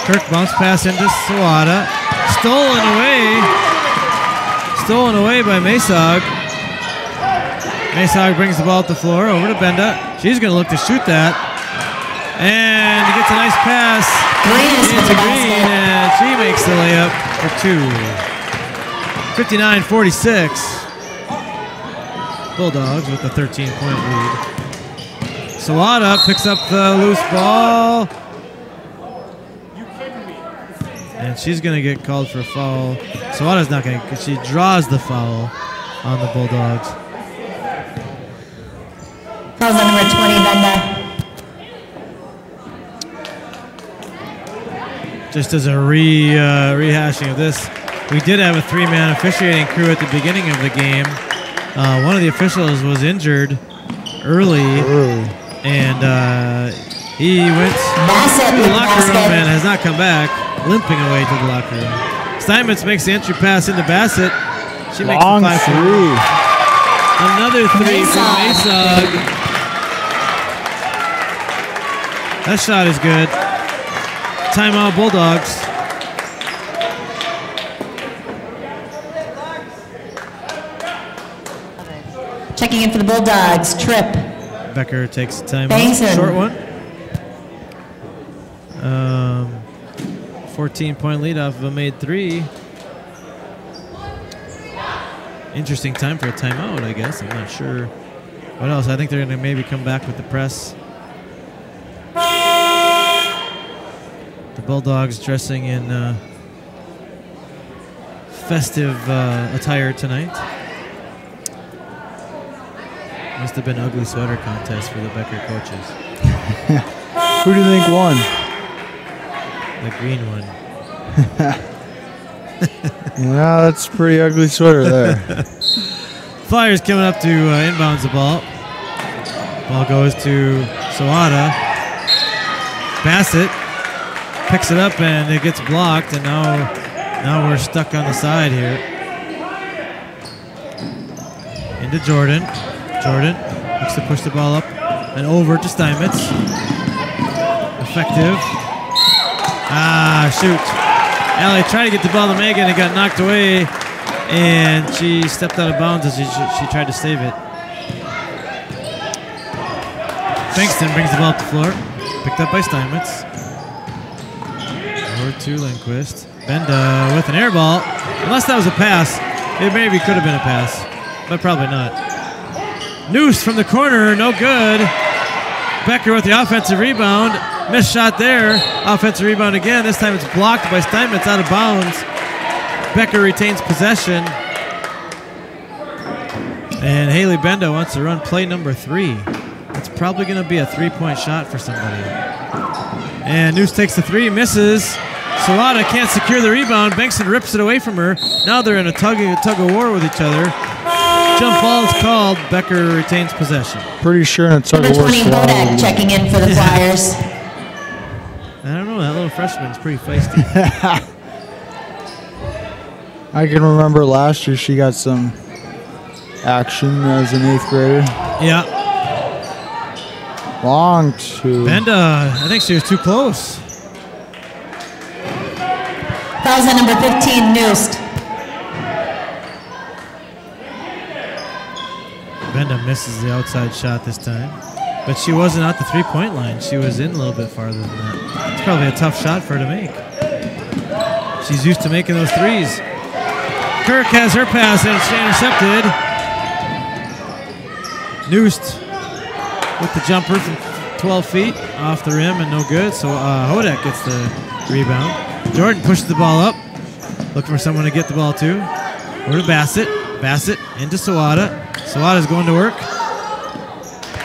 Kirk bounce pass into Sawada. Stolen away by Masog. Masog brings the ball up the floor over to Benda. She's going to look to shoot that. And he gets a nice pass. Green, and she makes the layup for 2. 59-46. Bulldogs with a 13-point lead. Sawada picks up the loose ball. And she's going to get called for a foul. Sawada's not going to, because she draws the foul on the Bulldogs. Fouls on number 20, Benda. Just as a rehashing of this, we did have a 3-man officiating crew at the beginning of the game. One of the officials was injured early. And he went to the locker room and has not come back, limping away to the locker room. Steinmetz makes the entry pass into Bassett. She makes the 5-3. Another three from Masog. That shot is good. Timeout, Bulldogs. Checking in for the Bulldogs, Tripp. Becker takes a timeout. Basin. Short one. 14-point lead off of a made three. Interesting time for a timeout, I guess. I'm not sure. What else? I think they're going to maybe come back with the press. The Bulldogs dressing in festive attire tonight. Must have been an ugly sweater contest for the Becker coaches. Who do you think won? The green one. Yeah, that's a pretty ugly sweater there. Flyers coming up to inbounds the ball. Ball goes to Sawada. Bassett picks it up and it gets blocked, and now we're stuck on the side here. Into Jordan. Jordan looks to push the ball up and over to Steinmetz. Effective. Shoot. Allie tried to get the ball to Megan. It got knocked away, and she stepped out of bounds as she tried to save it. Bankston brings the ball up the floor. Picked up by Steinmetz. Over to Lindquist. Benda with an air ball. Unless that was a pass. It maybe could have been a pass, but probably not. Noose from the corner, no good. Becker with the offensive rebound. Missed shot there. Offensive rebound again. This time it's blocked by Steinmetz out of bounds. Becker retains possession. And Haley Benda wants to run play number 3. It's probably going to be a 3-point shot for somebody. And Noose takes the 3, misses. Sawada can't secure the rebound. Bankston rips it away from her. Now they're in a tug of war with each other. Jump ball is called. Becker retains possession. Pretty sure in a tug of war. Number 20, Bodak checking in for the Flyers. I don't know. That little freshman's pretty feisty. I can remember last year she got some action as an 8th grader. Yeah. Long to Benda, I think she was too close. Fouls on number 15, Noose. Benda misses the outside shot this time. But she wasn't at the 3-point line. She was in a little bit farther than that. It's probably a tough shot for her to make. She's used to making those threes. Kirk has her pass and it's intercepted. Noosed with the jumper from 12 feet off the rim and no good. So Hodak gets the rebound. Jordan pushes the ball up. Looking for someone to get the ball to. Over to Bassett. Bassett into Sawada. Sawada's going to work.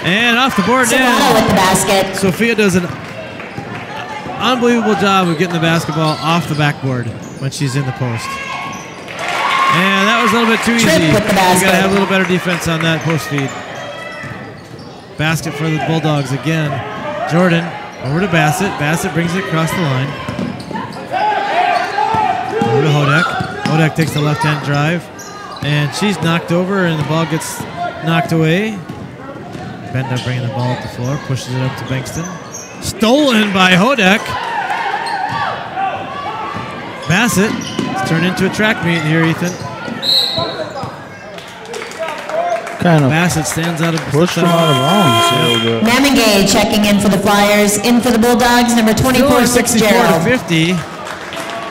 And off the board Sawada now. with the basket. Sophia does an unbelievable job of getting the basketball off the backboard when she's in the post. And that was a little bit too easy. Tripp with the basket. You got to have a little better defense on that post feed. Basket for the Bulldogs again. Jordan over to Bassett. Bassett brings it across the line. Over to Hodak. Hodak takes the left-hand drive. And she's knocked over and the ball gets knocked away. Benda bringing the ball up the floor, pushes it up to Bankston. Stolen by Hodak. Bassett. It's turned into a track meet here, Ethan. kind of Bassett stands out of pushed him out of bounds a little bit. Mamingay checking in for the Flyers. In for the Bulldogs, number 24, 64 Fitzgerald. to 50.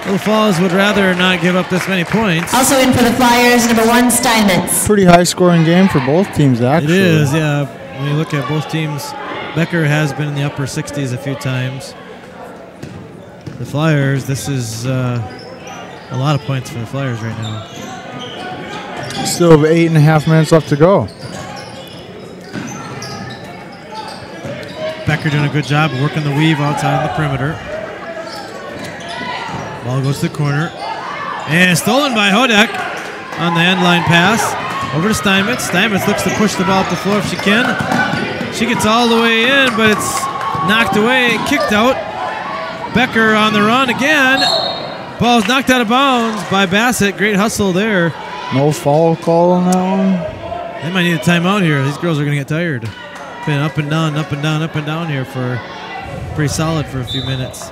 Little Falls would rather not give up this many points. Also in for the Flyers, number 1, Steinmetz. Pretty high-scoring game for both teams, actually. It is, yeah. When you look at both teams, Becker has been in the upper 60s a few times. The Flyers, this is a lot of points for the Flyers right now. Still have 8.5 minutes left to go. Becker doing a good job of working the weave outside on the perimeter. Ball goes to the corner. And stolen by Hodak on the end line pass. Over to Steinmetz. Steinmetz looks to push the ball up the floor if she can. She gets all the way in, but it's knocked away, kicked out. Becker on the run again. Ball's knocked out of bounds by Bassett. Great hustle there. No foul call on that one. They might need a timeout here. These girls are going to get tired. Been up and down, up and down, up and down here for pretty solid for a few minutes.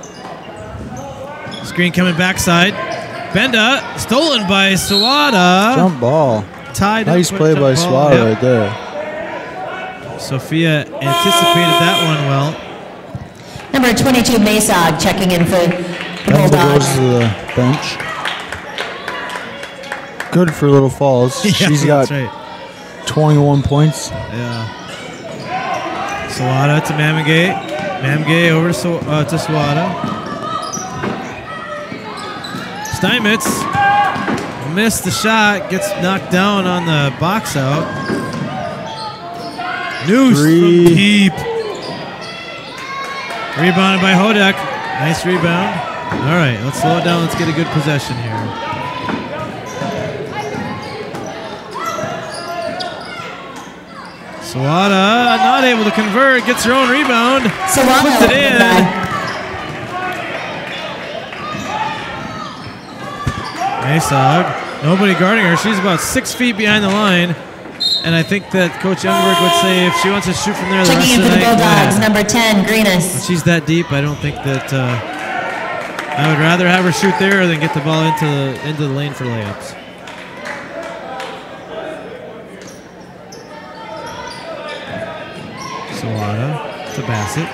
Screen coming backside. Benda, stolen by Sawada. Jump ball. Tied Nice up. play by Sawada right there. Sophia anticipated that one well. Number 22, Masog, checking in for the Benda Bulldogs. goes to the bench. Good for Little Falls. Yeah, She's got that's right. 21 points. Yeah. Sawada to Mamigay. Mamigay over to Sawada. Steinmetz missed the shot. Gets knocked down on the box out. Noose from deep. Rebounded by Hodek. Nice rebound. All right, let's slow it down. Let's get a good possession here. Sawada not able to convert. Gets her own rebound. Sawada Puts it in. Masog. Nobody guarding her. She's about 6 feet behind the line. And I think that Coach Yougberg would say if she wants to shoot from there the Checking rest in of for the the night, Bulldogs, go ahead. number 10, When Greenis. she's that deep, I don't think that I would rather have her shoot there than get the ball into the lane for layups. Sawada to Bassett.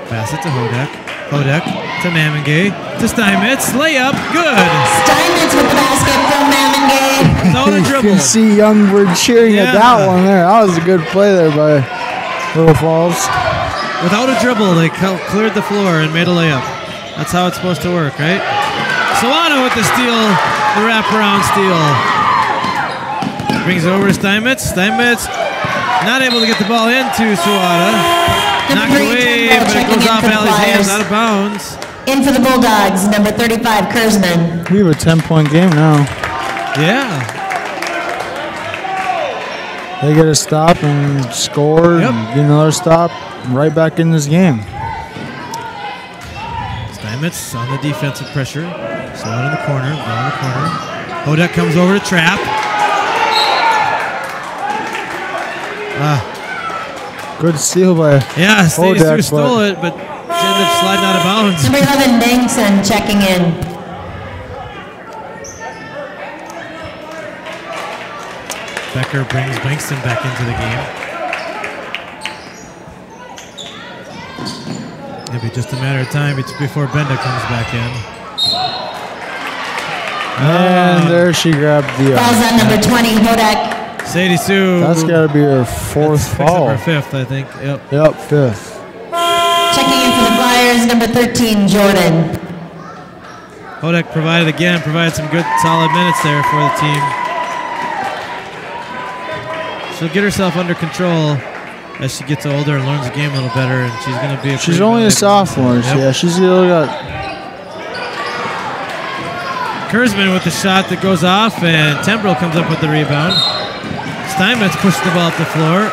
Bassett to Hodek. Hodek to Mamingay. To Steinmetz. Layup. Good. Steinmetz with the basket from Mamingay. Without a You dribble. can see Youngberg cheering at Yeah. that one there. That was a good play there by Little Falls. Without a dribble, they cleared the floor and made a layup. That's how it's supposed to work, right? Sawada with the steal, the wraparound steal. Brings it over to Steinmetz. Steinmetz not able to get the ball into Sawada. Knocked Number 3, away, Turnbull, but it checking goes in off for the Allie's hands, Flyers. out of bounds. In for the Bulldogs, number 35, Kurzman. We have a 10-point game now. Yeah. They get a stop and score Yep. and get another stop. And right back in this game. Steinmetz on the defensive pressure. Sawada in the corner, ball in the corner. Hodek comes over to trap. Good steal by Yeah, Stacey Hodek, stole it, but she ended up sliding out of bounds. Number 11, Bengtson, checking in. Becker brings Bankston back into the game. It'll be just a matter of time before Benda comes back in. And there she grabbed the. Fouls on number 20, Hodek. Sadie Sue. That's got to be her fourth picks up foul. her fifth, I think. Yep. Yep, fifth. Checking in for the Flyers, number 13, Jordan. Hodek provided some good solid minutes there for the team. She'll get herself under control as she gets older and learns the game a little better, and she's going to be She's only a sophomore. Yep. Yeah, she's still got. Kurzman with the shot that goes off, and Tembrell comes up with the rebound. Steinmetz pushed the ball up the floor.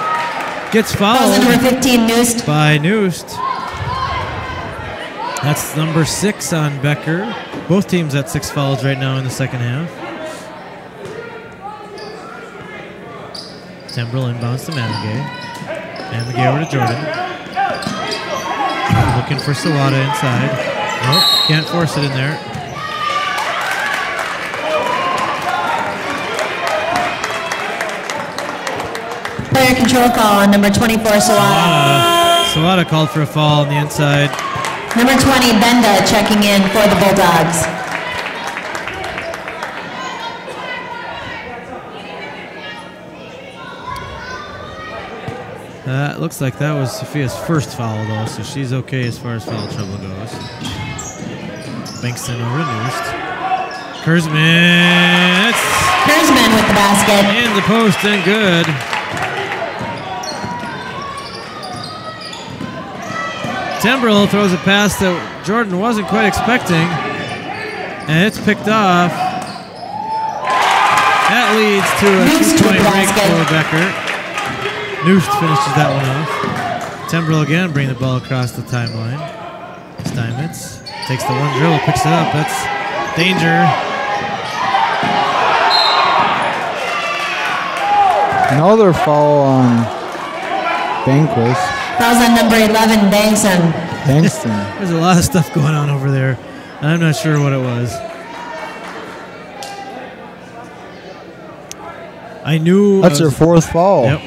Gets Fouls on fouled number 15, Noost. by Noost. That's number 6 on Becker. Both teams at 6 fouls right now in the second half. Tembrell inbounds to Mamigay. Mamigay over to Jordan. Looking for Sawada inside. Nope, can't force it in there. Player control call on number 24, Sawada. Sawada called for a foul on the inside. Number 20, Benda, checking in for the Bulldogs. Looks like that was Sophia's first foul, though, so she's okay as far as foul trouble goes. Bankston over to Noost. Kurzman. Kurzman with the basket. And the post and good. Tembrell throws a pass that Jordan wasn't quite expecting, and it's picked off. That leads to a Noost with 2-point the break basket. for Becker. Noost finishes that one off. Tembrell again bring the ball across the timeline. Steinmetz takes the one dribble, picks it up. That's danger. Another foul on Banquist. Fouls on number 11, Bangson. Bankston. There's a lot of stuff going on over there. I'm not sure what it was. I knew... That's her fourth foul. Yep.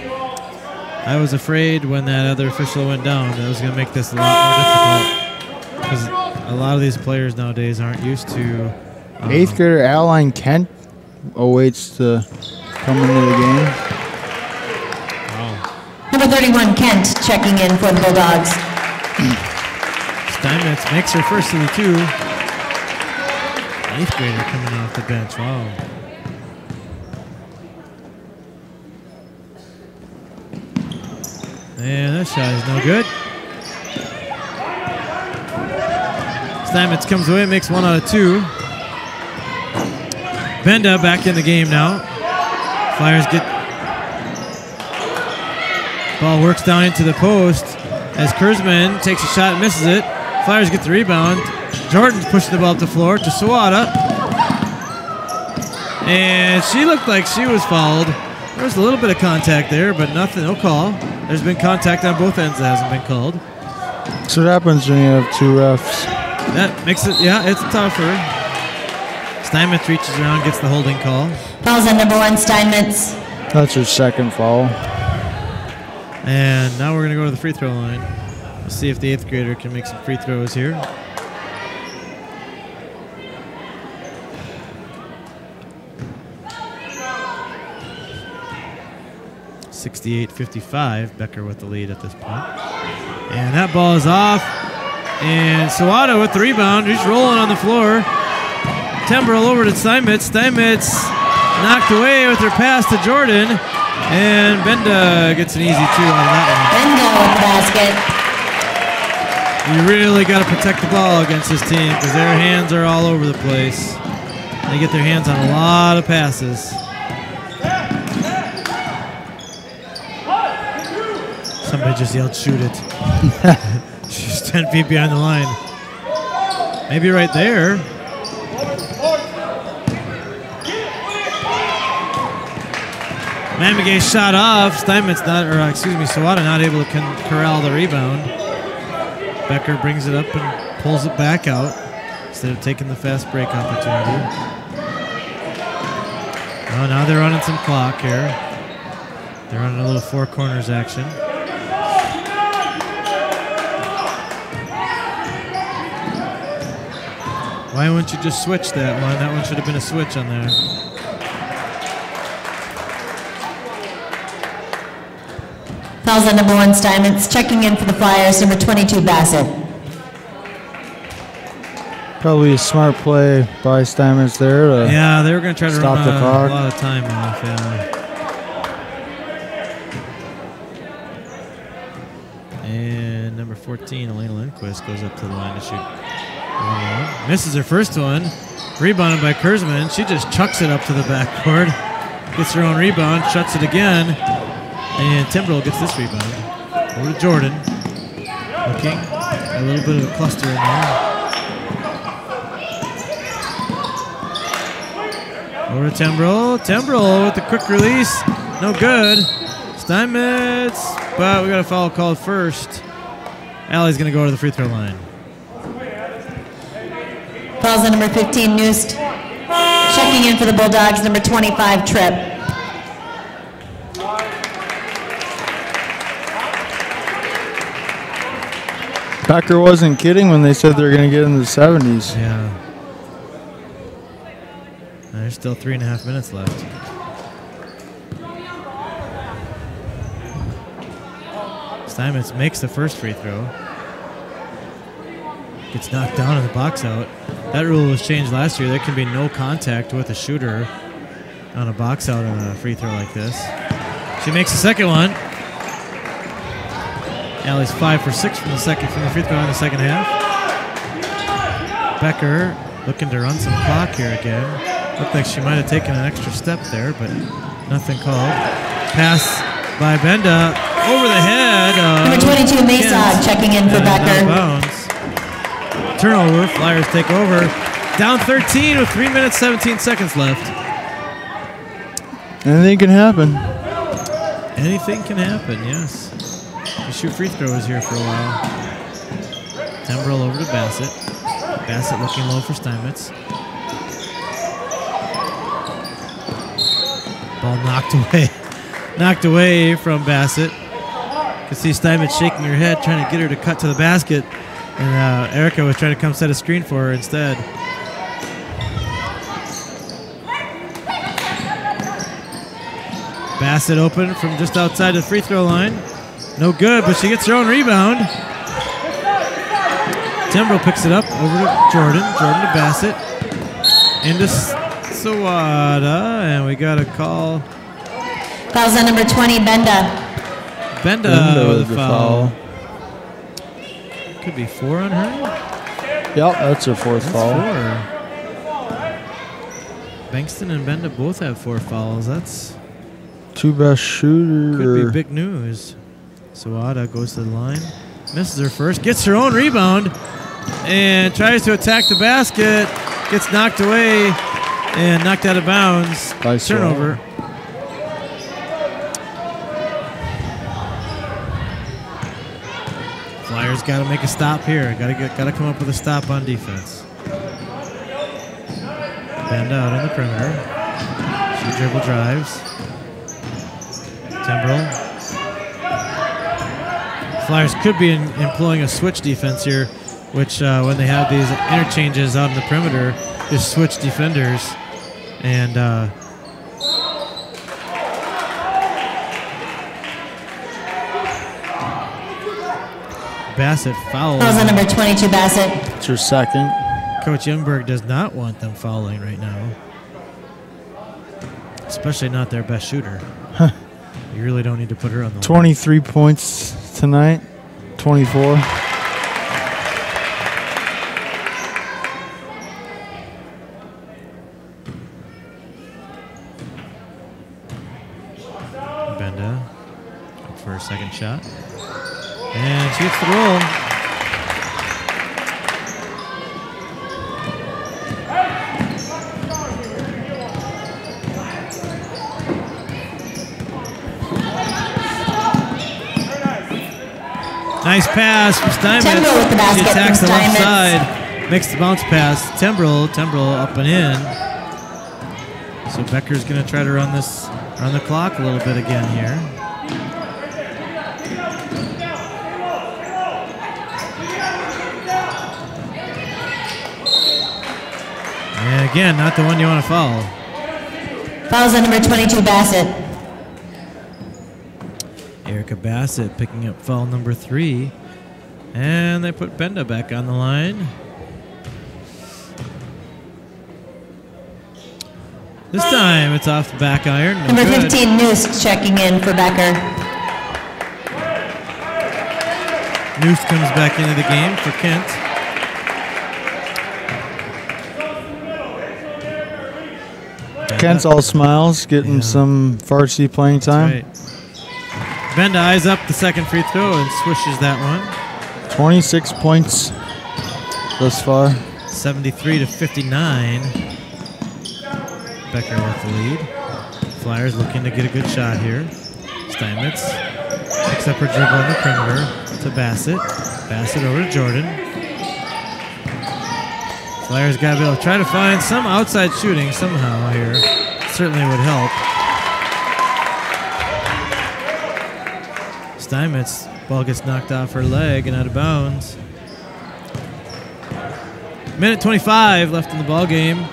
I was afraid when that other official went down that it was going to make this a lot more difficult. Because a lot of these players nowadays aren't used to... 8th grader Adeline Kent awaits to come into the game. Wow. Number 31, Kent, checking in for the Bulldogs. Steinmetz makes her first of the two. 8th grader coming off the bench. Wow. And that shot is no good. Steinmetz comes away, makes 1 out of 2. Benda back in the game now. Flyers get... Ball works down into the post as Kurzman takes a shot and misses it. Flyers get the rebound. Jordan's pushing the ball up the floor to Sawada. And she looked like she was fouled. There was a little bit of contact there, but nothing, no call. There's been contact on both ends that hasn't been called. So what happens when you have 2 refs? That makes it, yeah, it's tougher. Steinmetz reaches around, gets the holding call. Fouls on number 1, Steinmetz. That's her second foul. And now we're going to go to the free throw line. Let's see if the 8th grader can make some free throws here. (68-55). Becker with the lead at this point. And that ball is off. And Sawada with the rebound. He's rolling on the floor. Tembrell over to Steinmetz. Steinmetz knocked away with her pass to Jordan. And Benda gets an easy 2 on that Benda with the basket. one. You really got to protect the ball against this team because their hands are all over the place. They get their hands on a lot of passes. Somebody just yelled, shoot it. She's 10 feet behind the line. Maybe right there. Mamigay shot off. Steinmetz Sawada not able to corral the rebound. Becker brings it up and pulls it back out instead of taking the fast break opportunity. Oh, now they're running some clock here. They're running a little 4 corners action. Why wouldn't you just switch that one? That one should have been a switch on there. Fouls on number 1, Steinmetz. Checking in for the Flyers, number 22, Bassett. Probably a smart play by Steinmetz there to yeah, they were going to try to stop run the clock. A lot of time off. Yeah. And number 14, Elena Lindquist, goes up to the line to shoot. Misses her first one. Rebounded by Kurzman. She just chucks it up to the backboard. Gets her own rebound, shuts it again. And Timbrell gets this rebound. Over to Jordan. Looking. A little bit of a cluster in there. Over to Timbrell. Timbrell with the quick release. No good. Steinmetz. But we got a foul called first. Allie's going to go to the free throw line. Fouls on number 15, Noost. Checking in for the Bulldogs, number 25, Tripp. Becker wasn't kidding when they said they're going to get in the 70s. Yeah. There's still 3.5 minutes left. Steinmetz makes the first free throw. Gets knocked down in the box out. That rule was changed last year. There can be no contact with a shooter on a box out on a free throw like this. She makes the second one. Allie's 5 for 6 from the free throw in the second half. Becker looking to run some clock here again. Looked like she might have taken an extra step there, but nothing called. Pass by Benda over the head. Number 22, Masog, checking in for Becker. Bounds. Turnover, Flyers take over. Down 13 with 3 minutes, 17 seconds left. Anything can happen. Anything can happen, yes. We shoot free throws here for a while. Tembrell over to Bassett. Bassett looking low for Steinmetz. Ball knocked away. Knocked away from Bassett. You can see Steinmetz shaking her head, trying to get her to cut to the basket. And Erica was trying to come set a screen for her instead. Bassett open from just outside the free throw line. No good, but she gets her own rebound. Tembrell picks it up over to Jordan. Jordan to Bassett. Into Sawada, and we got a call. Foul's on number 20, Benda. Benda with a foul. Could be 4 on her. Yep, that's her fourth foul. 4. Bankston and Benda both have 4 fouls. That's two best shooter. could be big news. Sawada goes to the line. Misses her first. Gets her own rebound. And tries to attack the basket. Gets knocked away. And knocked out of bounds. By Turnover. Flyers got to make a stop here. Got to come up with a stop on defense. Bend out on the perimeter. She dribble drives. Tembrell. Flyers could be employing a switch defense here, which when they have these interchanges out on the perimeter, just switch defenders. And Bassett fouls. Fouls on number 22, Bassett. It's her second. Coach Yougberg does not want them fouling right now. Especially not their best shooter. You really don't need to put her on the line. 23 points tonight. 24. Benda up for her second shot. And she gets the roll. Nice pass from Steinmetz. Tembrell with the basket She attacks from the left Steinmetz. side. Makes the bounce pass. Tembrell up and in. So Becker's going to try to run the clock a little bit again here. And again, not the one you want to foul. Fouls on number 22, Bassett. Erica Bassett picking up foul number 3. And they put Benda back on the line. This time it's off the back iron. No Number good. 15, Noose, checking in for Becker. Noose comes back into the game for Kent. Kent's all smiles, getting some varsity playing time. Right. Benda eyes up the second free throw and swishes that one. 26 points thus far. 73-59. Becker with the lead. Flyers looking to get a good shot here. Steinmetz picks up her dribble on the perimeter to Bassett. Bassett over to Jordan. Flyers got to be able to try to find some outside shooting somehow here. Certainly would help. Steinmetz, ball gets knocked off her leg and out of bounds. Minute 25 left in the ball game.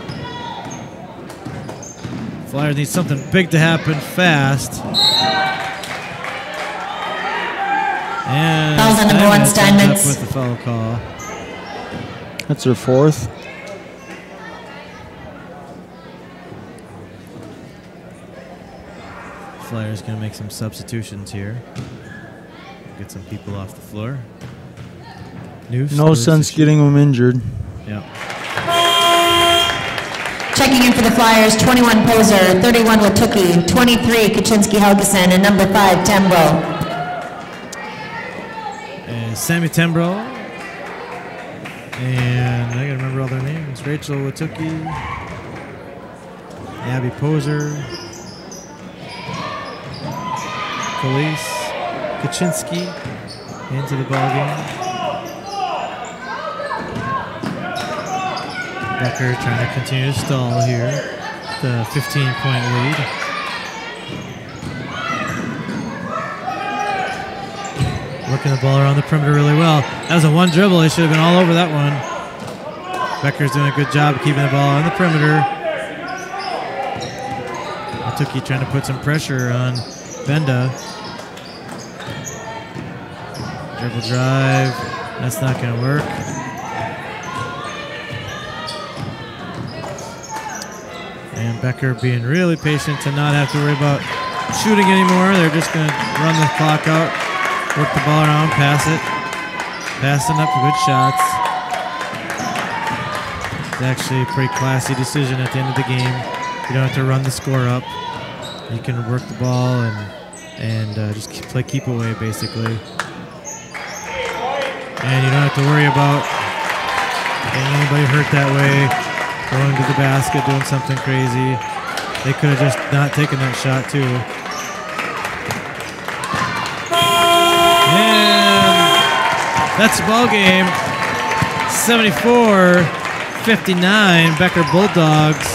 Flyers need something big to happen fast. And Fouls on number 1, Steinmetz. With the foul call. That's her fourth. Flyers going to make some substitutions here. Get some people off the floor. Noose No sense getting them injured. Yep. Checking in for the Flyers, 21, Poser, 31, Watuki, 23, Kaczynski-Helgeson, and number 5, Tembrell. And Sammy Tembrell. And I got to remember all their names. Rachel Watuki. Abby Poser. Kaczynski into the ball game. Becker trying to continue to stall here. The 15-point lead. Working the ball around the perimeter really well. That was a one dribble. They should have been all over that one. Becker's doing a good job of keeping the ball on the perimeter. Atuki trying to put some pressure on Benda. Dribble drive. That's not going to work. And Becker being really patient to not have to worry about shooting anymore. They're just going to run the clock out, work the ball around, pass it. Passing up for good shots. It's actually a pretty classy decision at the end of the game. You don't have to run the score up. You can work the ball and just play keep away, basically. And you don't have to worry about getting anybody hurt that way, going to the basket, doing something crazy. They could have just not taken that shot, too. And that's the ball game. 74-59, Becker Bulldogs.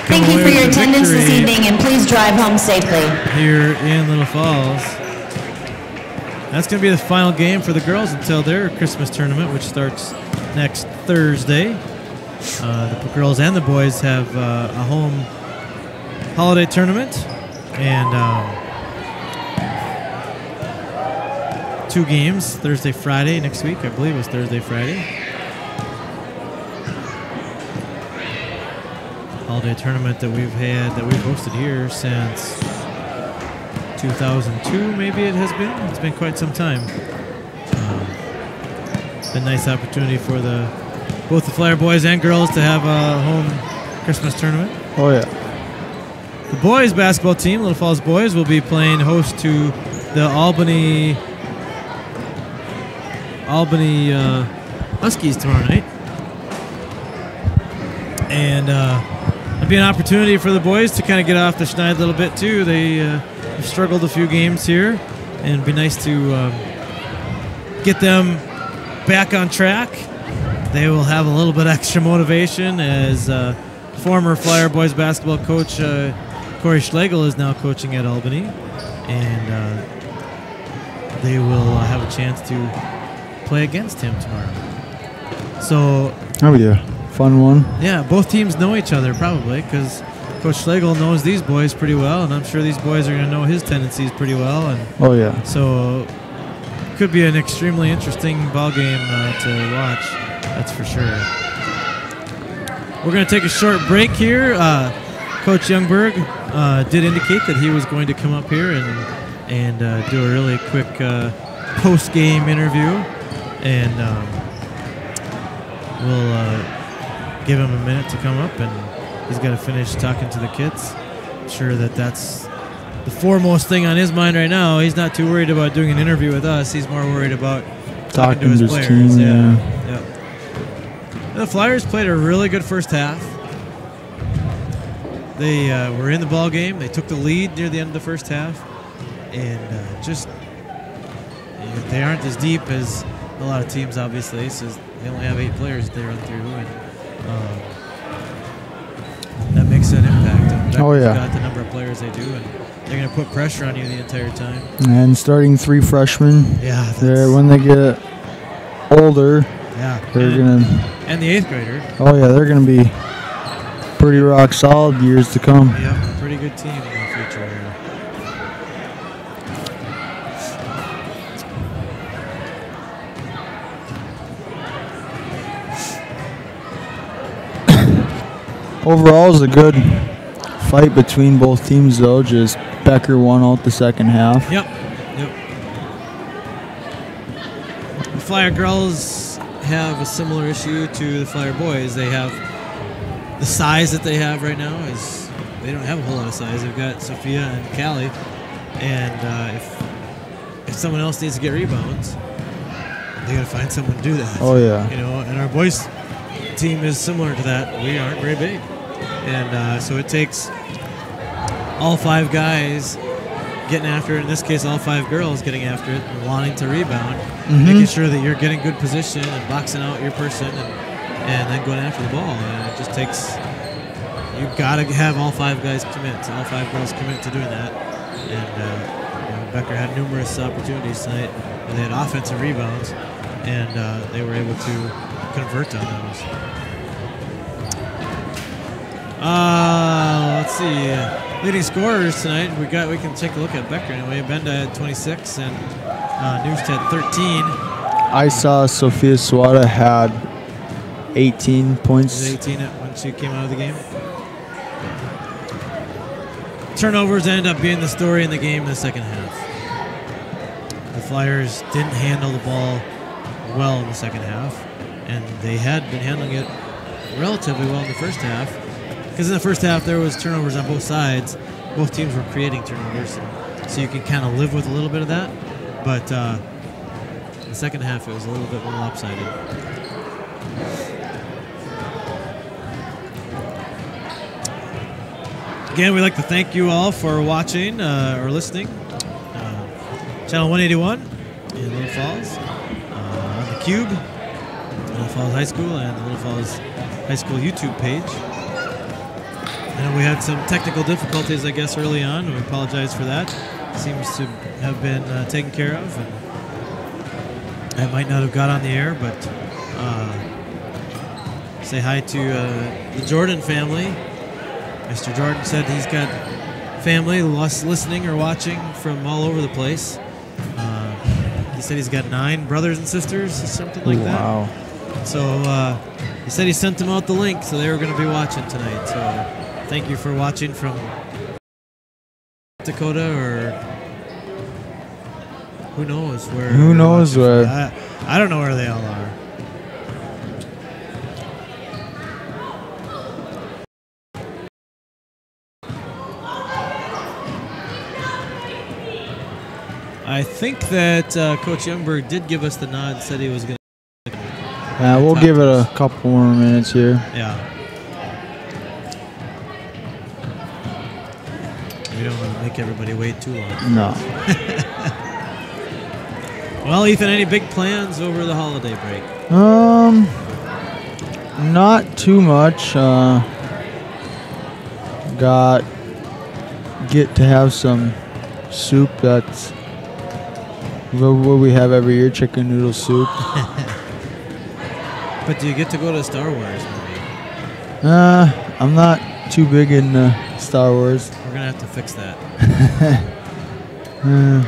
Thank you for your attendance this evening, and please drive home safely. Here in Little Falls. That's going to be the final game for the girls until their Christmas tournament, which starts next Thursday. The girls and the boys have a home holiday tournament and 2 games, Thursday, Friday next week. I believe it was Thursday, Friday. Holiday tournament that we've hosted here since 2002, maybe it has been. It's been quite some time. It's been a nice opportunity for both the Flyer boys and girls to have a home Christmas tournament. Oh, yeah. The boys basketball team, Little Falls boys, will be playing host to the Albany Huskies tomorrow night. And it'll be an opportunity for the boys to kind of get off the schneid a little bit, too. They struggled a few games here, and it'd be nice to get them back on track. They will have a little bit extra motivation as former Flyer boys basketball coach Corey Schlegel is now coaching at Albany, and they will have a chance to play against him tomorrow. So that'll be a fun one. Yeah, both teams know each other probably because Coach Schlegel knows these boys pretty well, and I'm sure these boys are going to know his tendencies pretty well. And oh, yeah. So could be an extremely interesting ball game to watch. That's for sure. We're going to take a short break here. Coach Yougberg did indicate that he was going to come up here and do a really quick post-game interview, and we'll give him a minute to come up, and he's got to finish talking to the kids. I'm sure that's the foremost thing on his mind right now. He's not too worried about doing an interview with us. He's more worried about talking to his players. Team, yeah. The Flyers played a really good first half. They were in the ball game. They took the lead near the end of the first half, and they aren't as deep as a lot of teams, obviously. So they only have 8 players they run through, and that makes an impact. Oh, yeah. Got the number of players they do, and they're going to put pressure on you the entire time. And starting 3 freshmen. Yeah. When they get older, they're going to. And the 8th grader. Oh, yeah, they're going to be pretty rock solid years to come. Yeah, pretty good team in the future. Overall, it was a good fight between both teams, though. Just Becker won out the second half. Yep. The Flyer girls have a similar issue to the Flyer boys. They have the size that they have right now is they don't have a whole lot of size. They've got Sophia and Callie, and if someone else needs to get rebounds, they got to find someone to do that. Oh yeah. And our boys team is similar to that. We aren't very big, and so it takes all 5 guys getting after it. In this case, all 5 girls getting after it and wanting to rebound, making sure that you're getting good position and boxing out your person and then going after the ball. And it just takes, you've got to have all 5 guys commit, all 5 girls commit to doing that. And Becker had numerous opportunities tonight where they had offensive rebounds, and they were able to convert on those. Let's see. Leading scorers tonight, we can take a look at Becker anyway. Benda had 26 and Noost had 13. I saw Sophia Swada had 18 points. 18 when she came out of the game. Turnovers ended up being the story in the game in the second half. The Flyers didn't handle the ball well in the second half, and they had been handling it relatively well in the first half. Because in the first half, there was turnovers on both sides. Both teams were creating turnovers, so you can kind of live with a little bit of that. But in the second half, it was a little bit more lopsided. Again, we'd like to thank you all for watching or listening. Channel 181 in Little Falls, on the Cube, Little Falls High School, and the Little Falls High School YouTube page. And we had some technical difficulties, I guess, early on, and we apologize for that. Seems to have been taken care of, and I might not have got on the air, but say hi to the Jordan family. Mr. Jordan said he's got family listening or watching from all over the place. He said he's got 9 brothers and sisters, something like that. Wow. So he said he sent them out the link, so they were going to be watching tonight. So thank you for watching from Dakota, or who knows where. Who knows where? I don't know where they all are. I think that Coach Yougberg did give us the nod, said he was going to. Yeah, we'll give it a couple more minutes here. Yeah. We don't want to make everybody wait too long. No. Well, Ethan, any big plans over the holiday break? Not too much. Get to have some soup. That's what we have every year, chicken noodle soup. But do you get to go to Star Wars movie? I'm not too big in Star Wars. We're gonna have to fix that.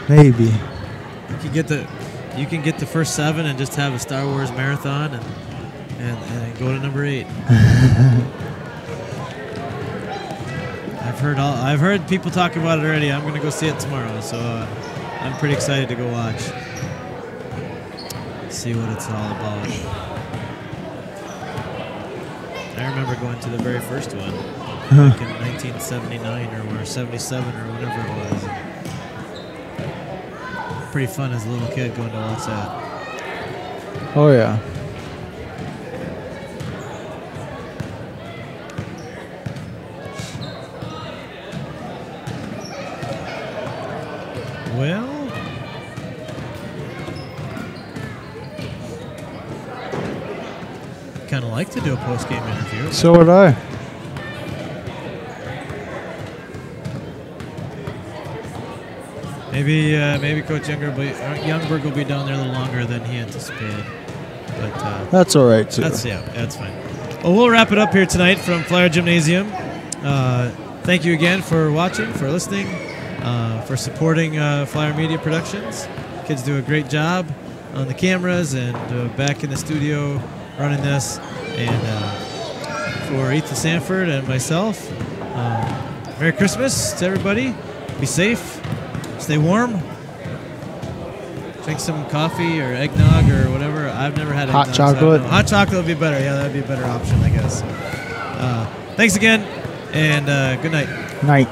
Maybe. You can get the first 7 and just have a Star Wars marathon and go to number 8. I've heard people talk about it already. I'm gonna go see it tomorrow, so I'm pretty excited to go watch. See what it's all about. I remember going to the very first one back in 1979 or 77 or whatever it was. Pretty fun as a little kid going to watch that. Oh, yeah. Well, kind of like to do a post-game interview. So would I. Maybe Coach Yougberg will be down there a little longer than he anticipated. But that's all right too. That's fine. Well, we'll wrap it up here tonight from Flyer Gymnasium. Thank you again for watching, for listening, for supporting Flyer Media Productions. Kids do a great job on the cameras and back in the studio running this. And for Ethan Sanford and myself, Merry Christmas to everybody. Be safe. Stay warm. Drink some coffee or eggnog or whatever. I've never had eggnog. Hot chocolate. So hot chocolate would be better. Yeah, that would be a better option, I guess. Thanks again, and good night. Night.